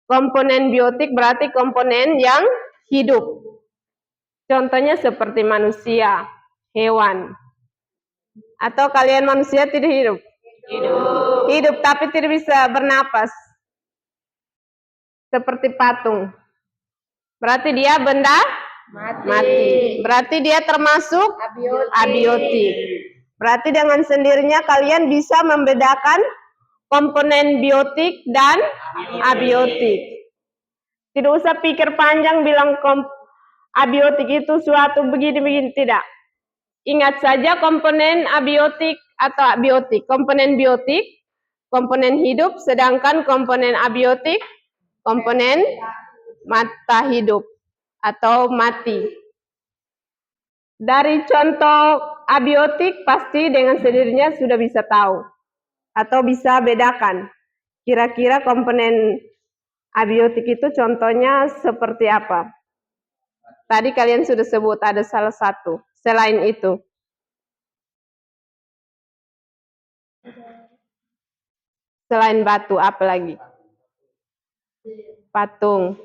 komponen biotik berarti komponen yang hidup. Contohnya seperti manusia, hewan. Atau kalian manusia tidak hidup? Hidup, tapi tidak bisa bernapas. Seperti patung. Berarti dia benda Mati. Berarti dia termasuk abiotik. Berarti dengan sendirinya kalian bisa membedakan komponen biotik dan abiotik. Tidak usah pikir panjang bilang abiotik itu suatu begini-begini, tidak. Ingat saja komponen abiotik atau abiotik. Komponen biotik, komponen hidup, sedangkan komponen abiotik, komponen mata hidup atau mati. Dari contoh abiotik pasti dengan sendirinya sudah bisa tahu atau bisa bedakan. Kira-kira komponen abiotik itu contohnya seperti apa? Tadi kalian sudah sebut ada salah satu. Selain itu, selain batu, apa lagi? Patung.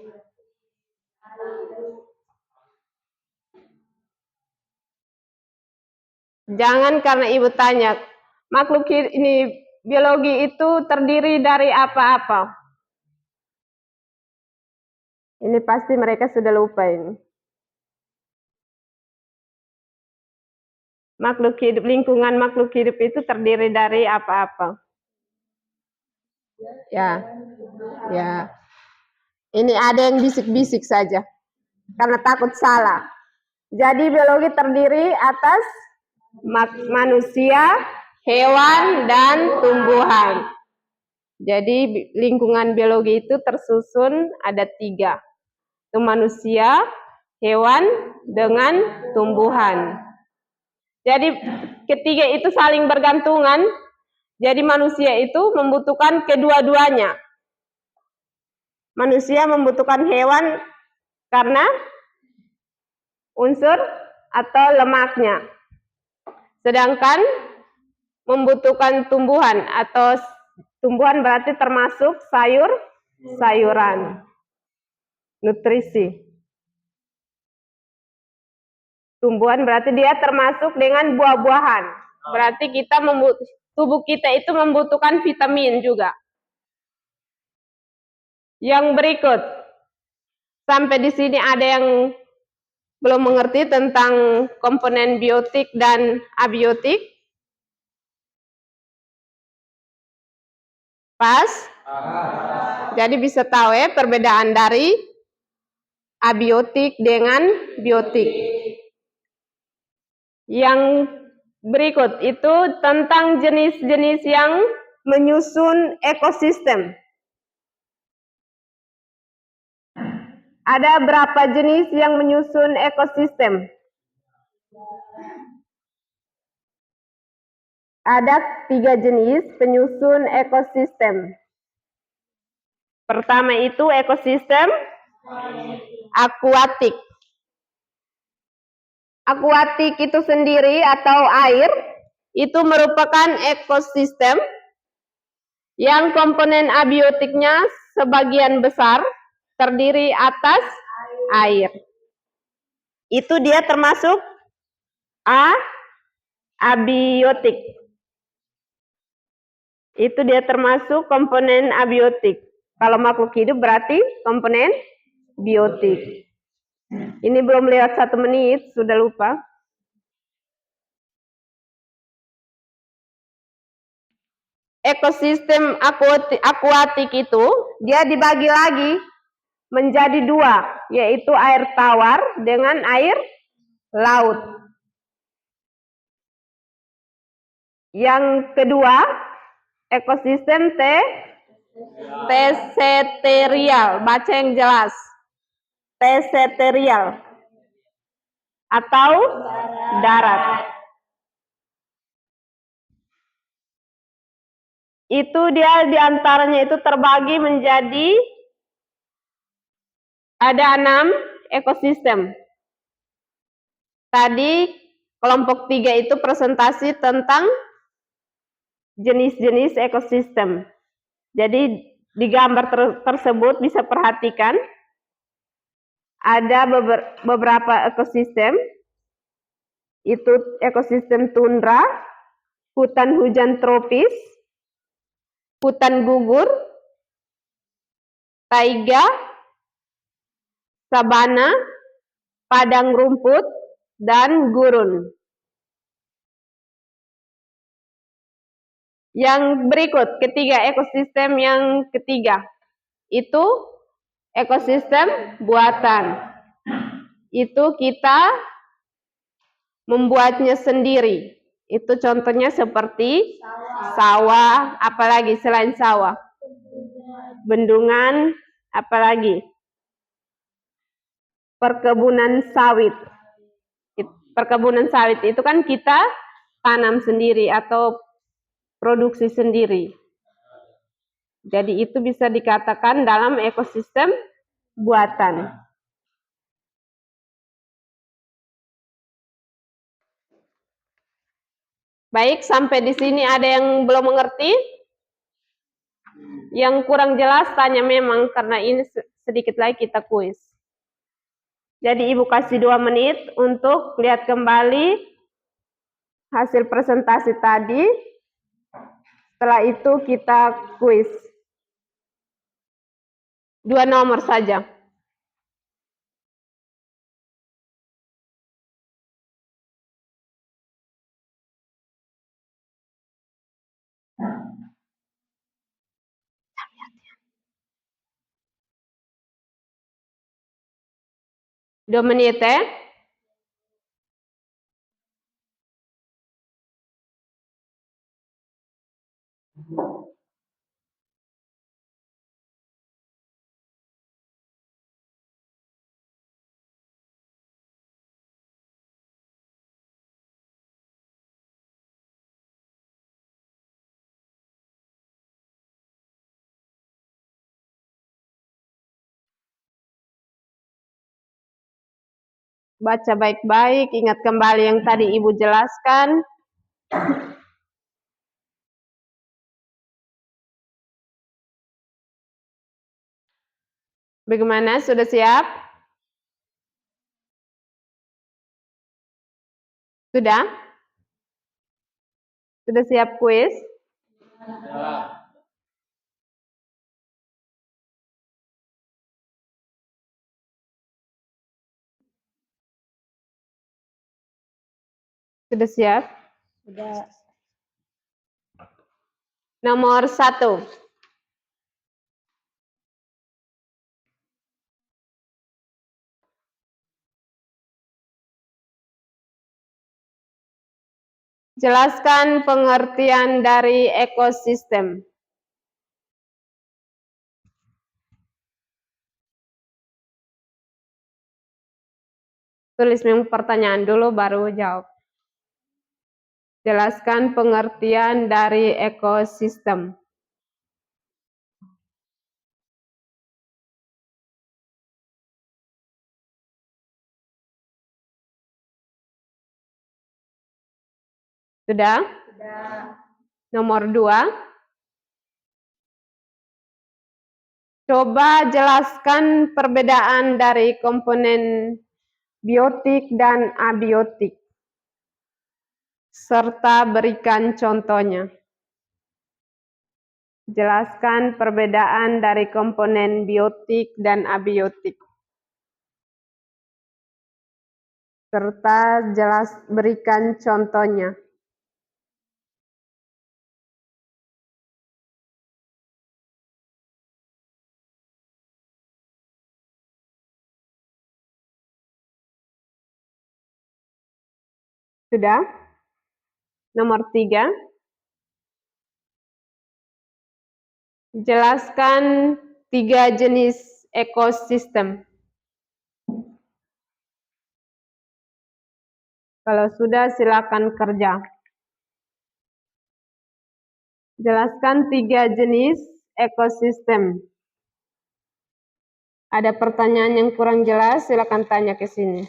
Jangan karena ibu tanya, makhluk ini biologi itu terdiri dari apa-apa? Ini pasti mereka sudah lupa ini. Makhluk hidup, lingkungan makhluk hidup itu terdiri dari apa-apa? Ya. Ini ada yang bisik-bisik saja, karena takut salah. Jadi biologi terdiri atas manusia, hewan, dan tumbuhan. Jadi lingkungan biologi itu tersusun ada 3. Itu manusia, hewan, dengan tumbuhan. Jadi ketiga itu saling bergantungan. Jadi manusia itu membutuhkan kedua-duanya. Manusia membutuhkan hewan karena unsur atau lemaknya. Sedangkan membutuhkan tumbuhan atau tumbuhan berarti termasuk sayuran. Nutrisi. Tumbuhan berarti dia termasuk dengan buah-buahan. Berarti tubuh kita itu membutuhkan vitamin juga. Yang berikut. Sampai di sini ada yang belum mengerti tentang komponen biotik dan abiotik? Pas? Jadi bisa tahu ya perbedaan dari abiotik dengan biotik. Yang berikut itu tentang jenis-jenis yang menyusun ekosistem. Ada berapa jenis yang menyusun ekosistem? Ada 3 jenis penyusun ekosistem. Pertama itu ekosistem akuatik. Akuatik itu sendiri atau air itu merupakan ekosistem yang komponen abiotiknya sebagian besar terdiri atas air. Itu dia termasuk abiotik. Itu dia termasuk komponen abiotik. Kalau makhluk hidup berarti komponen biotik. Ini belum lewat 1 menit, sudah lupa. Ekosistem akuatik itu dia dibagi lagi menjadi 2, yaitu air tawar dengan air laut. Yang kedua, ekosistem teseterial, baca yang jelas. Teseterial atau darat. Itu dia diantaranya itu terbagi menjadi ada 6 ekosistem. Tadi kelompok 3 itu presentasi tentang jenis-jenis ekosistem. Jadi di gambar tersebut bisa perhatikan ada beberapa ekosistem. Itu ekosistem tundra, hutan hujan tropis, hutan gugur, taiga, sabana, padang rumput, dan gurun. Yang berikut, ketiga ekosistem yang ketiga, itu ekosistem buatan. Itu kita membuatnya sendiri. Itu contohnya seperti sawah, apalagi selain sawah. Bendungan, apalagi perkebunan sawit. Perkebunan sawit itu kan kita tanam sendiri atau produksi sendiri. Jadi itu bisa dikatakan dalam ekosistem buatan. Baik, sampai di sini ada yang belum mengerti? Yang kurang jelas tanya memang, karena ini sedikit lagi kita kuis. Jadi Ibu kasih 2 menit untuk lihat kembali hasil presentasi tadi. Setelah itu kita kuis. 2 nomor saja. Dua menit ya. Baca baik-baik, ingat kembali yang tadi Ibu jelaskan. Bagaimana? Sudah siap? Sudah? Sudah siap kuis? Sudah siap? Sudah. Nomor 1. Jelaskan pengertian dari ekosistem. Tulis pertanyaan dulu baru jawab. Jelaskan pengertian dari ekosistem. Sudah? Sudah. Nomor 2. Coba jelaskan perbedaan dari komponen biotik dan abiotik, serta berikan contohnya. Jelaskan perbedaan dari komponen biotik dan abiotik, serta berikan contohnya. Sudah? Nomor 3. Jelaskan 3 jenis ekosistem. Kalau sudah, silakan kerja. Jelaskan 3 jenis ekosistem. Ada pertanyaan yang kurang jelas, silakan tanya ke sini.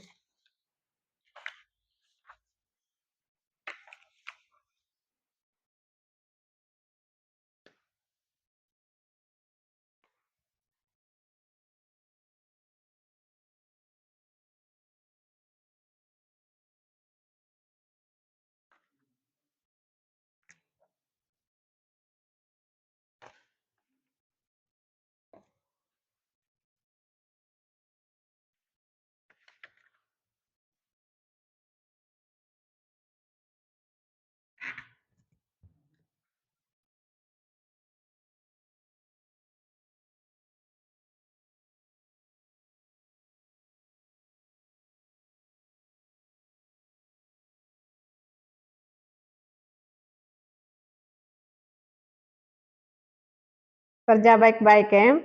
Kerja baik-baik ya.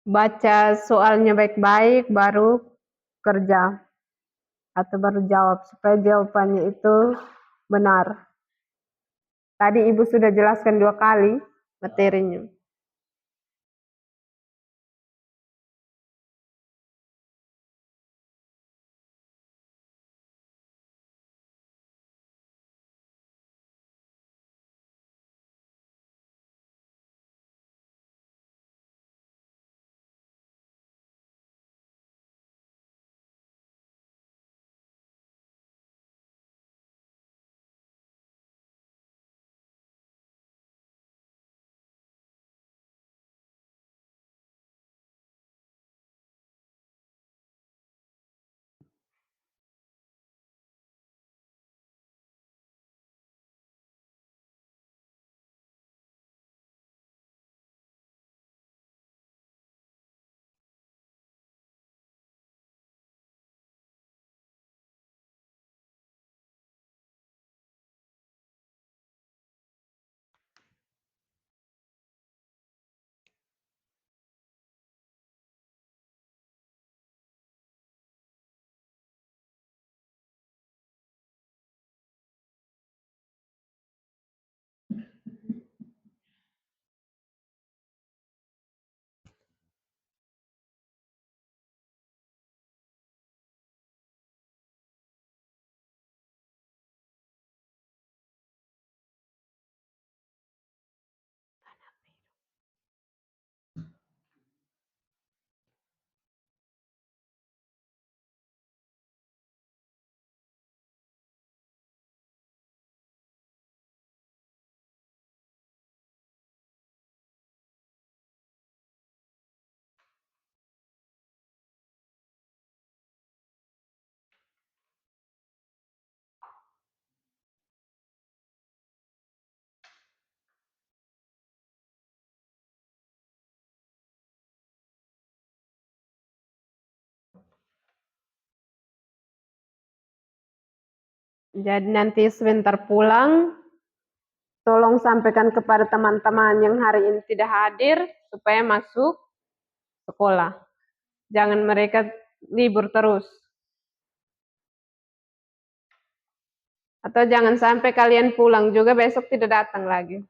Baca soalnya baik-baik baru kerja atau baru jawab supaya jawabannya itu benar. Tadi Ibu sudah jelaskan 2 kali materinya. Jadi nanti sebentar pulang, tolong sampaikan kepada teman-teman yang hari ini tidak hadir supaya masuk sekolah. Jangan mereka libur terus. Atau jangan sampai kalian pulang juga besok tidak datang lagi.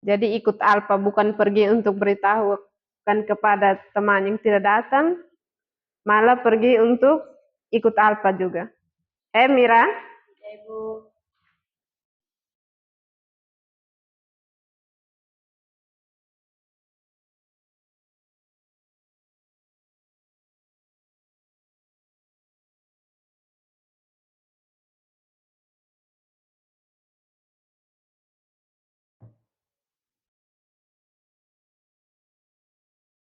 Jadi ikut Alpa bukan pergi untuk beritahukan kepada teman yang tidak datang, malah pergi untuk ikut Alpa juga. Mira? Ibu.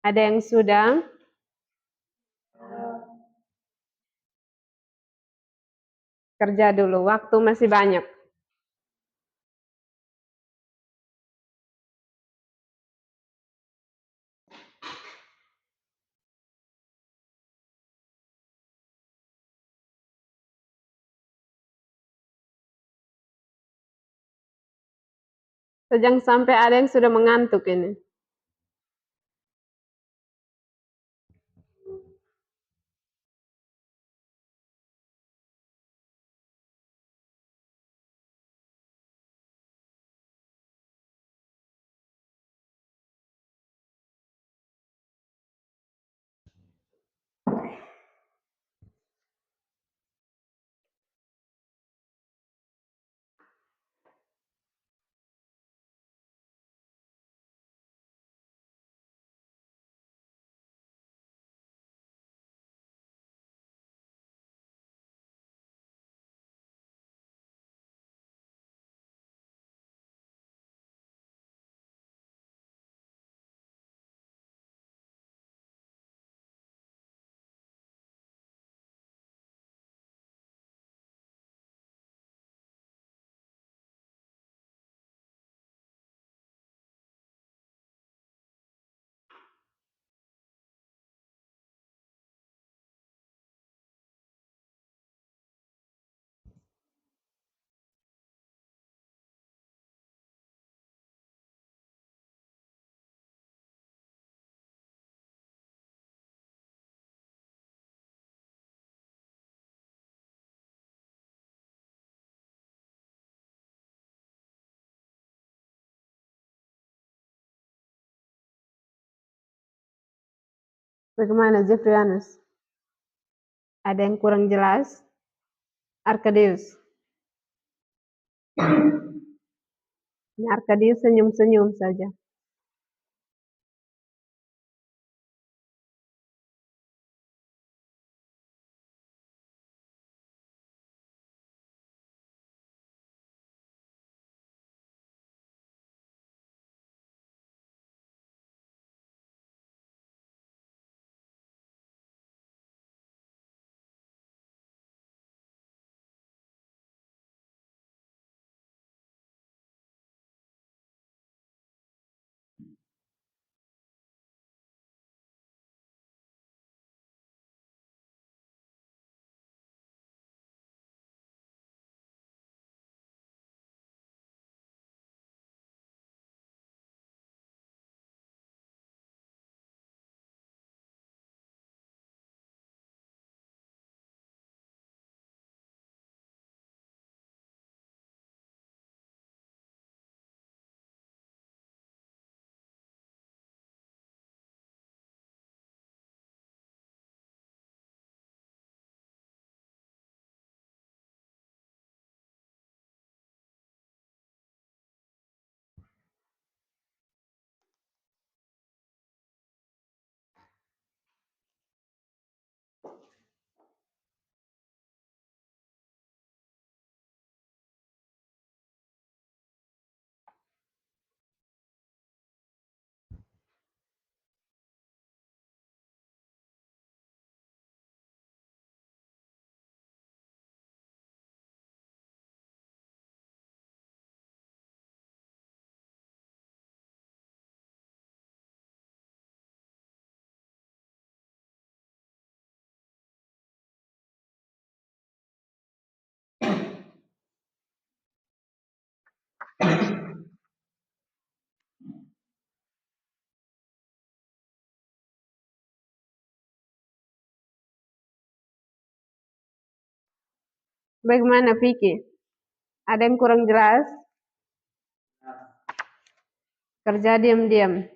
Ada yang sudah? Kerja dulu, waktu masih banyak. Jangan sampai ada yang sudah mengantuk ini. Bagaimana Jeffrianus? Ada yang kurang jelas? Arkadius. Ini Arkadius senyum-senyum saja. Bagaimana Vicky? Ada yang kurang jelas? Kerja diam-diam.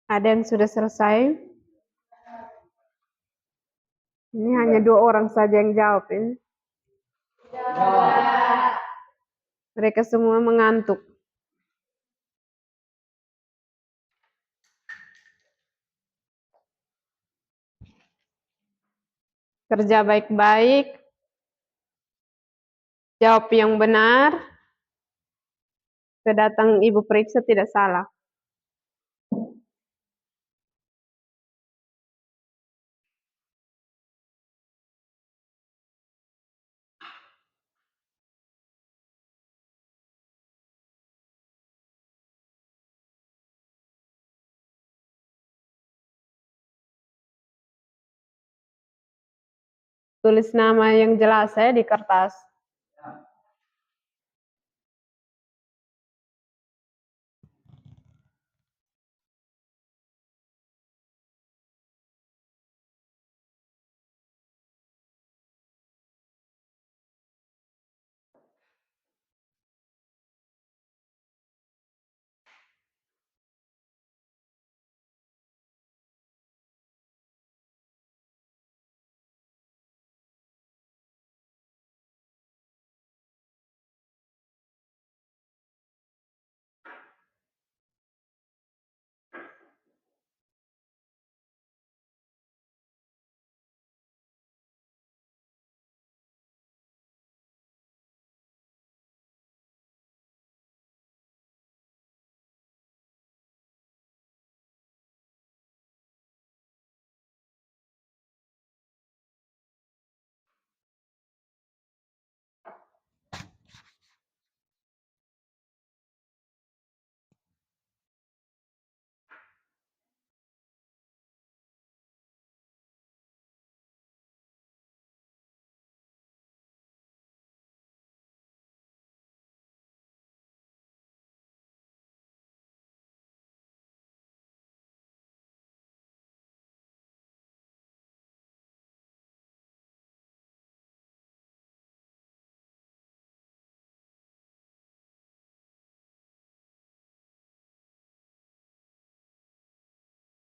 Ada yang sudah selesai? Ini hanya 2 orang saja yang jawab ini. Mereka semua mengantuk. Kerja baik-baik. Jawab yang benar. Kedatang ibu periksa tidak salah. Tulis nama yang jelas ya di kertas.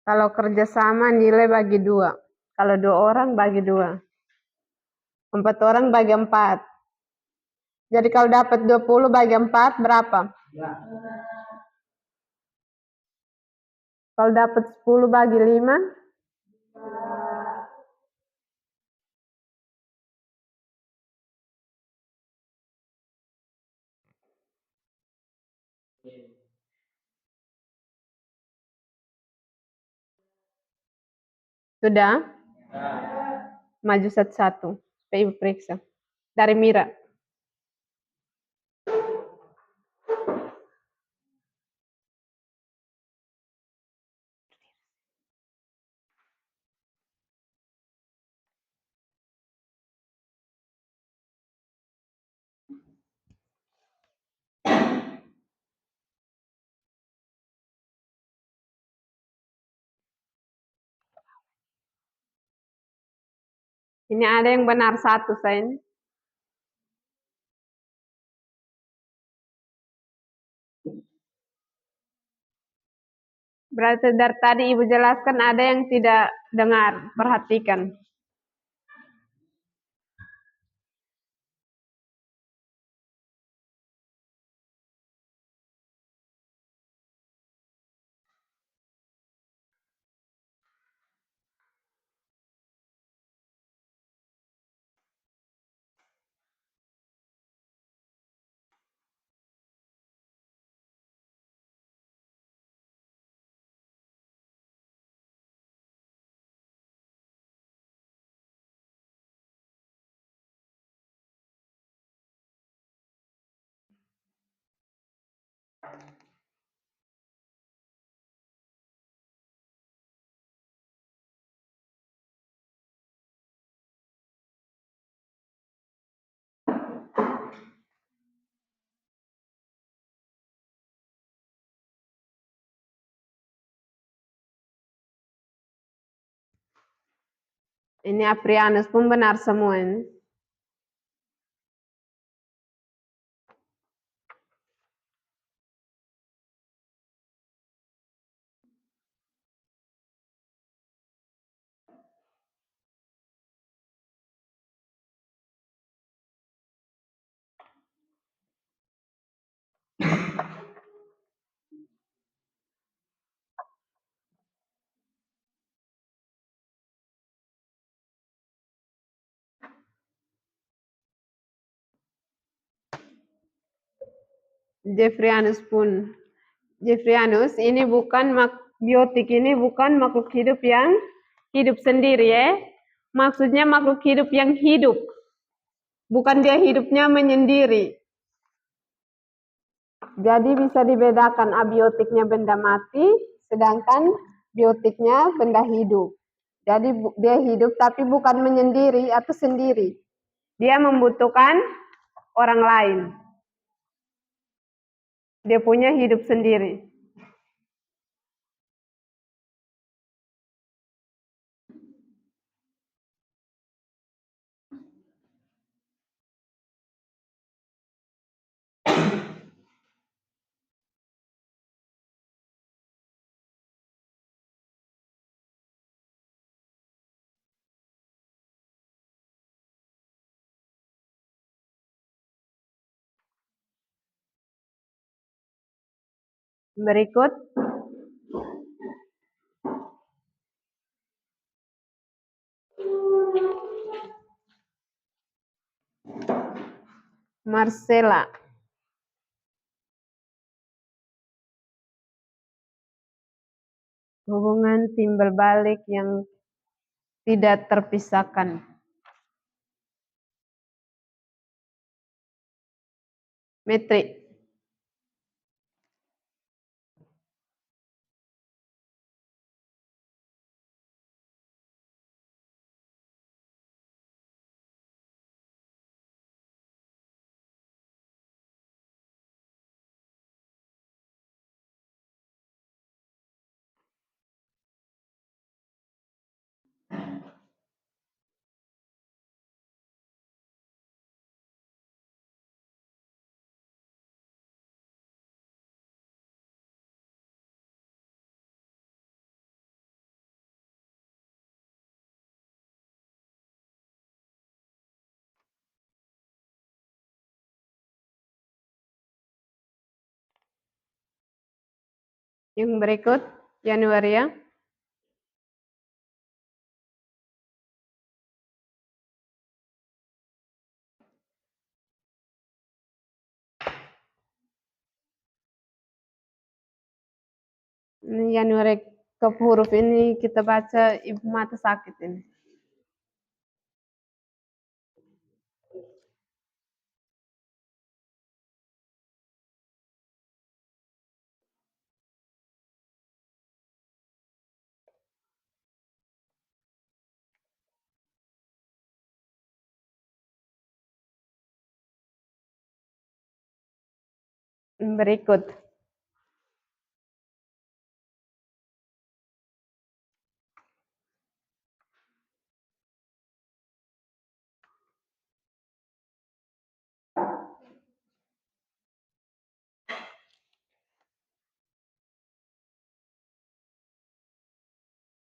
Kalau kerjasama nilai bagi 2. Kalau 2 orang bagi 2. 4 orang bagi 4. Jadi kalau dapat 20 bagi 4 berapa? Kalau dapat 10 bagi 5? Sudah? Maju satu-satu. Supaya ibu periksa. Dari Mira. Ini ada yang benar 1, Sain. Berarti dari tadi ibu jelaskan ada yang tidak dengar. Perhatikan. Ini Aprianus pun benar semua ini. Jeffrianus ini bukan biotik ini bukan makhluk hidup yang hidup sendiri ya. Maksudnya makhluk hidup yang hidup. Bukan dia hidupnya menyendiri. Jadi bisa dibedakan abiotiknya benda mati, sedangkan biotiknya benda hidup. Jadi dia hidup tapi bukan menyendiri atau sendiri. Dia membutuhkan orang lain. Dia punya hidup sendiri. Berikut Marcella. Hubungan timbal balik yang tidak terpisahkan. Metrik. Yang berikut, Januaria. Ini Januari ke huruf ini kita baca ibu mata sakit ini. Berikut.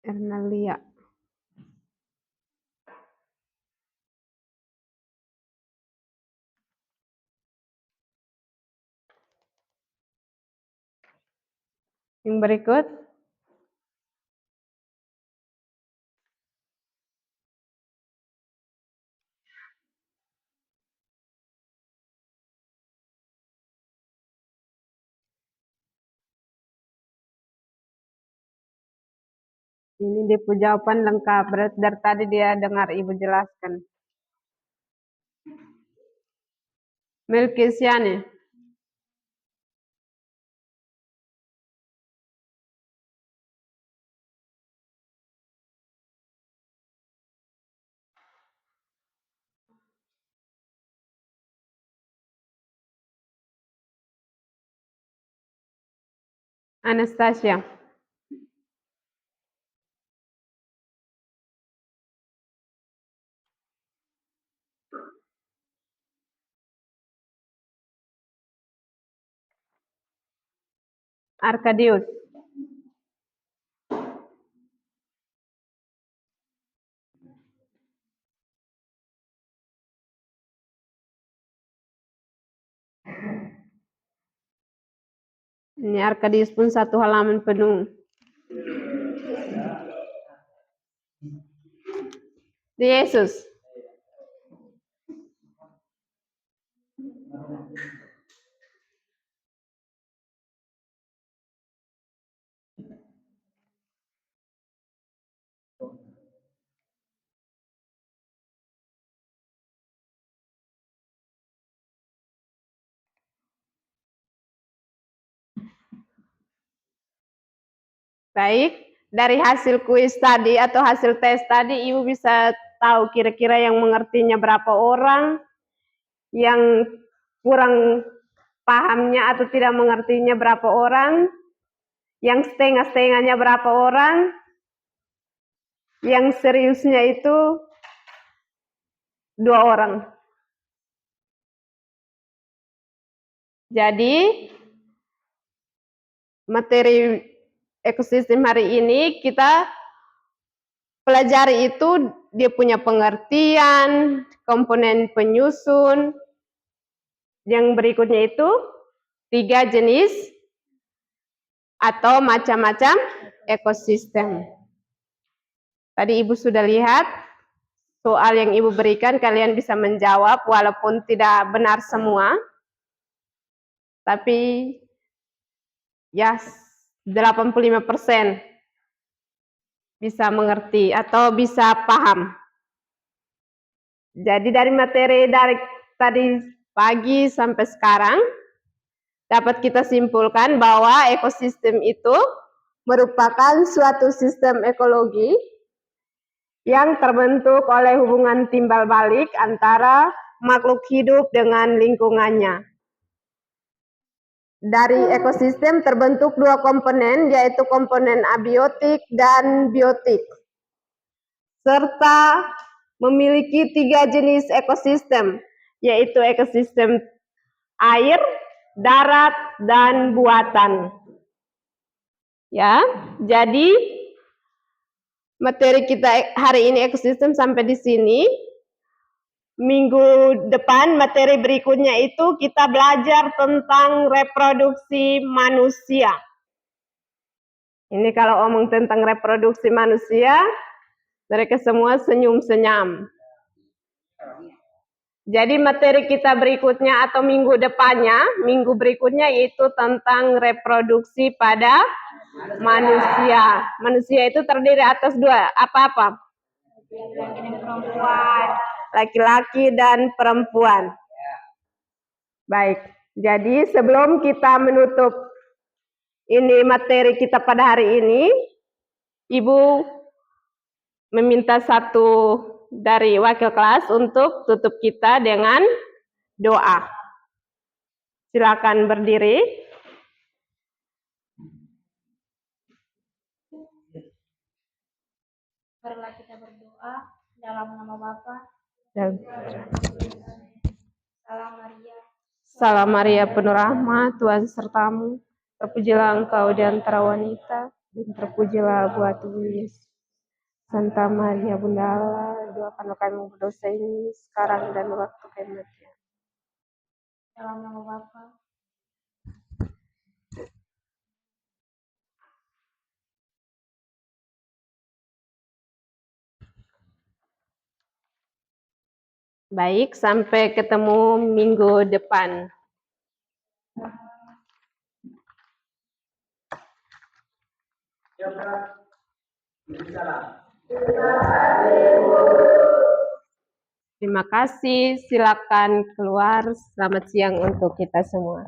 Ernalia. Yang berikut. Ini dia jawaban lengkap. Berarti dari tadi dia dengar ibu jelaskan. Melkisiane. Anastasia. Arkadius. Ini Arkadius pun 1 halaman penuh. Di Yesus. Baik, dari hasil kuis tadi atau hasil tes tadi, Ibu bisa tahu kira-kira yang mengertinya berapa orang, yang kurang pahamnya atau tidak mengertinya berapa orang, yang setengah-setengahnya berapa orang, yang seriusnya itu 2 orang. Jadi, materi ekosistem hari ini kita pelajari itu dia punya pengertian, komponen penyusun. Yang berikutnya itu 3 jenis atau macam-macam ekosistem. Tadi Ibu sudah lihat soal yang Ibu berikan, kalian bisa menjawab walaupun tidak benar semua. Tapi ya 85% bisa mengerti atau bisa paham. Jadi dari materi dari tadi pagi sampai sekarang dapat kita simpulkan bahwa ekosistem itu merupakan suatu sistem ekologi yang terbentuk oleh hubungan timbal balik antara makhluk hidup dengan lingkungannya. Dari ekosistem terbentuk 2 komponen, yaitu komponen abiotik dan biotik, serta memiliki 3 jenis ekosistem, yaitu ekosistem air, darat, dan buatan. Ya, jadi materi kita hari ini ekosistem sampai di sini. Minggu depan materi berikutnya itu kita belajar tentang reproduksi manusia. Ini kalau omong tentang reproduksi manusia, mereka semua senyum-senyum. Jadi materi kita berikutnya atau minggu berikutnya yaitu tentang reproduksi pada manusia. Manusia itu terdiri atas 2, apa-apa? Laki-laki dan perempuan. Baik, jadi sebelum kita menutup ini materi kita pada hari ini, Ibu meminta satu dari wakil kelas untuk tutup kita dengan doa. Silakan berdiri. Marilah kita berdoa dalam nama Bapa. Salam Maria. Salam Maria, penuh rahmat, Tuhan sertamu. Terpujilah engkau di antara wanita, dan terpujilah buah tubuh Yesus. Santa Maria Bunda Allah, doakanlah kami berdosa ini sekarang dan waktu kematian. Dalam nama Bapa. Baik, sampai ketemu minggu depan. Terima kasih, silakan keluar. Selamat siang untuk kita semua.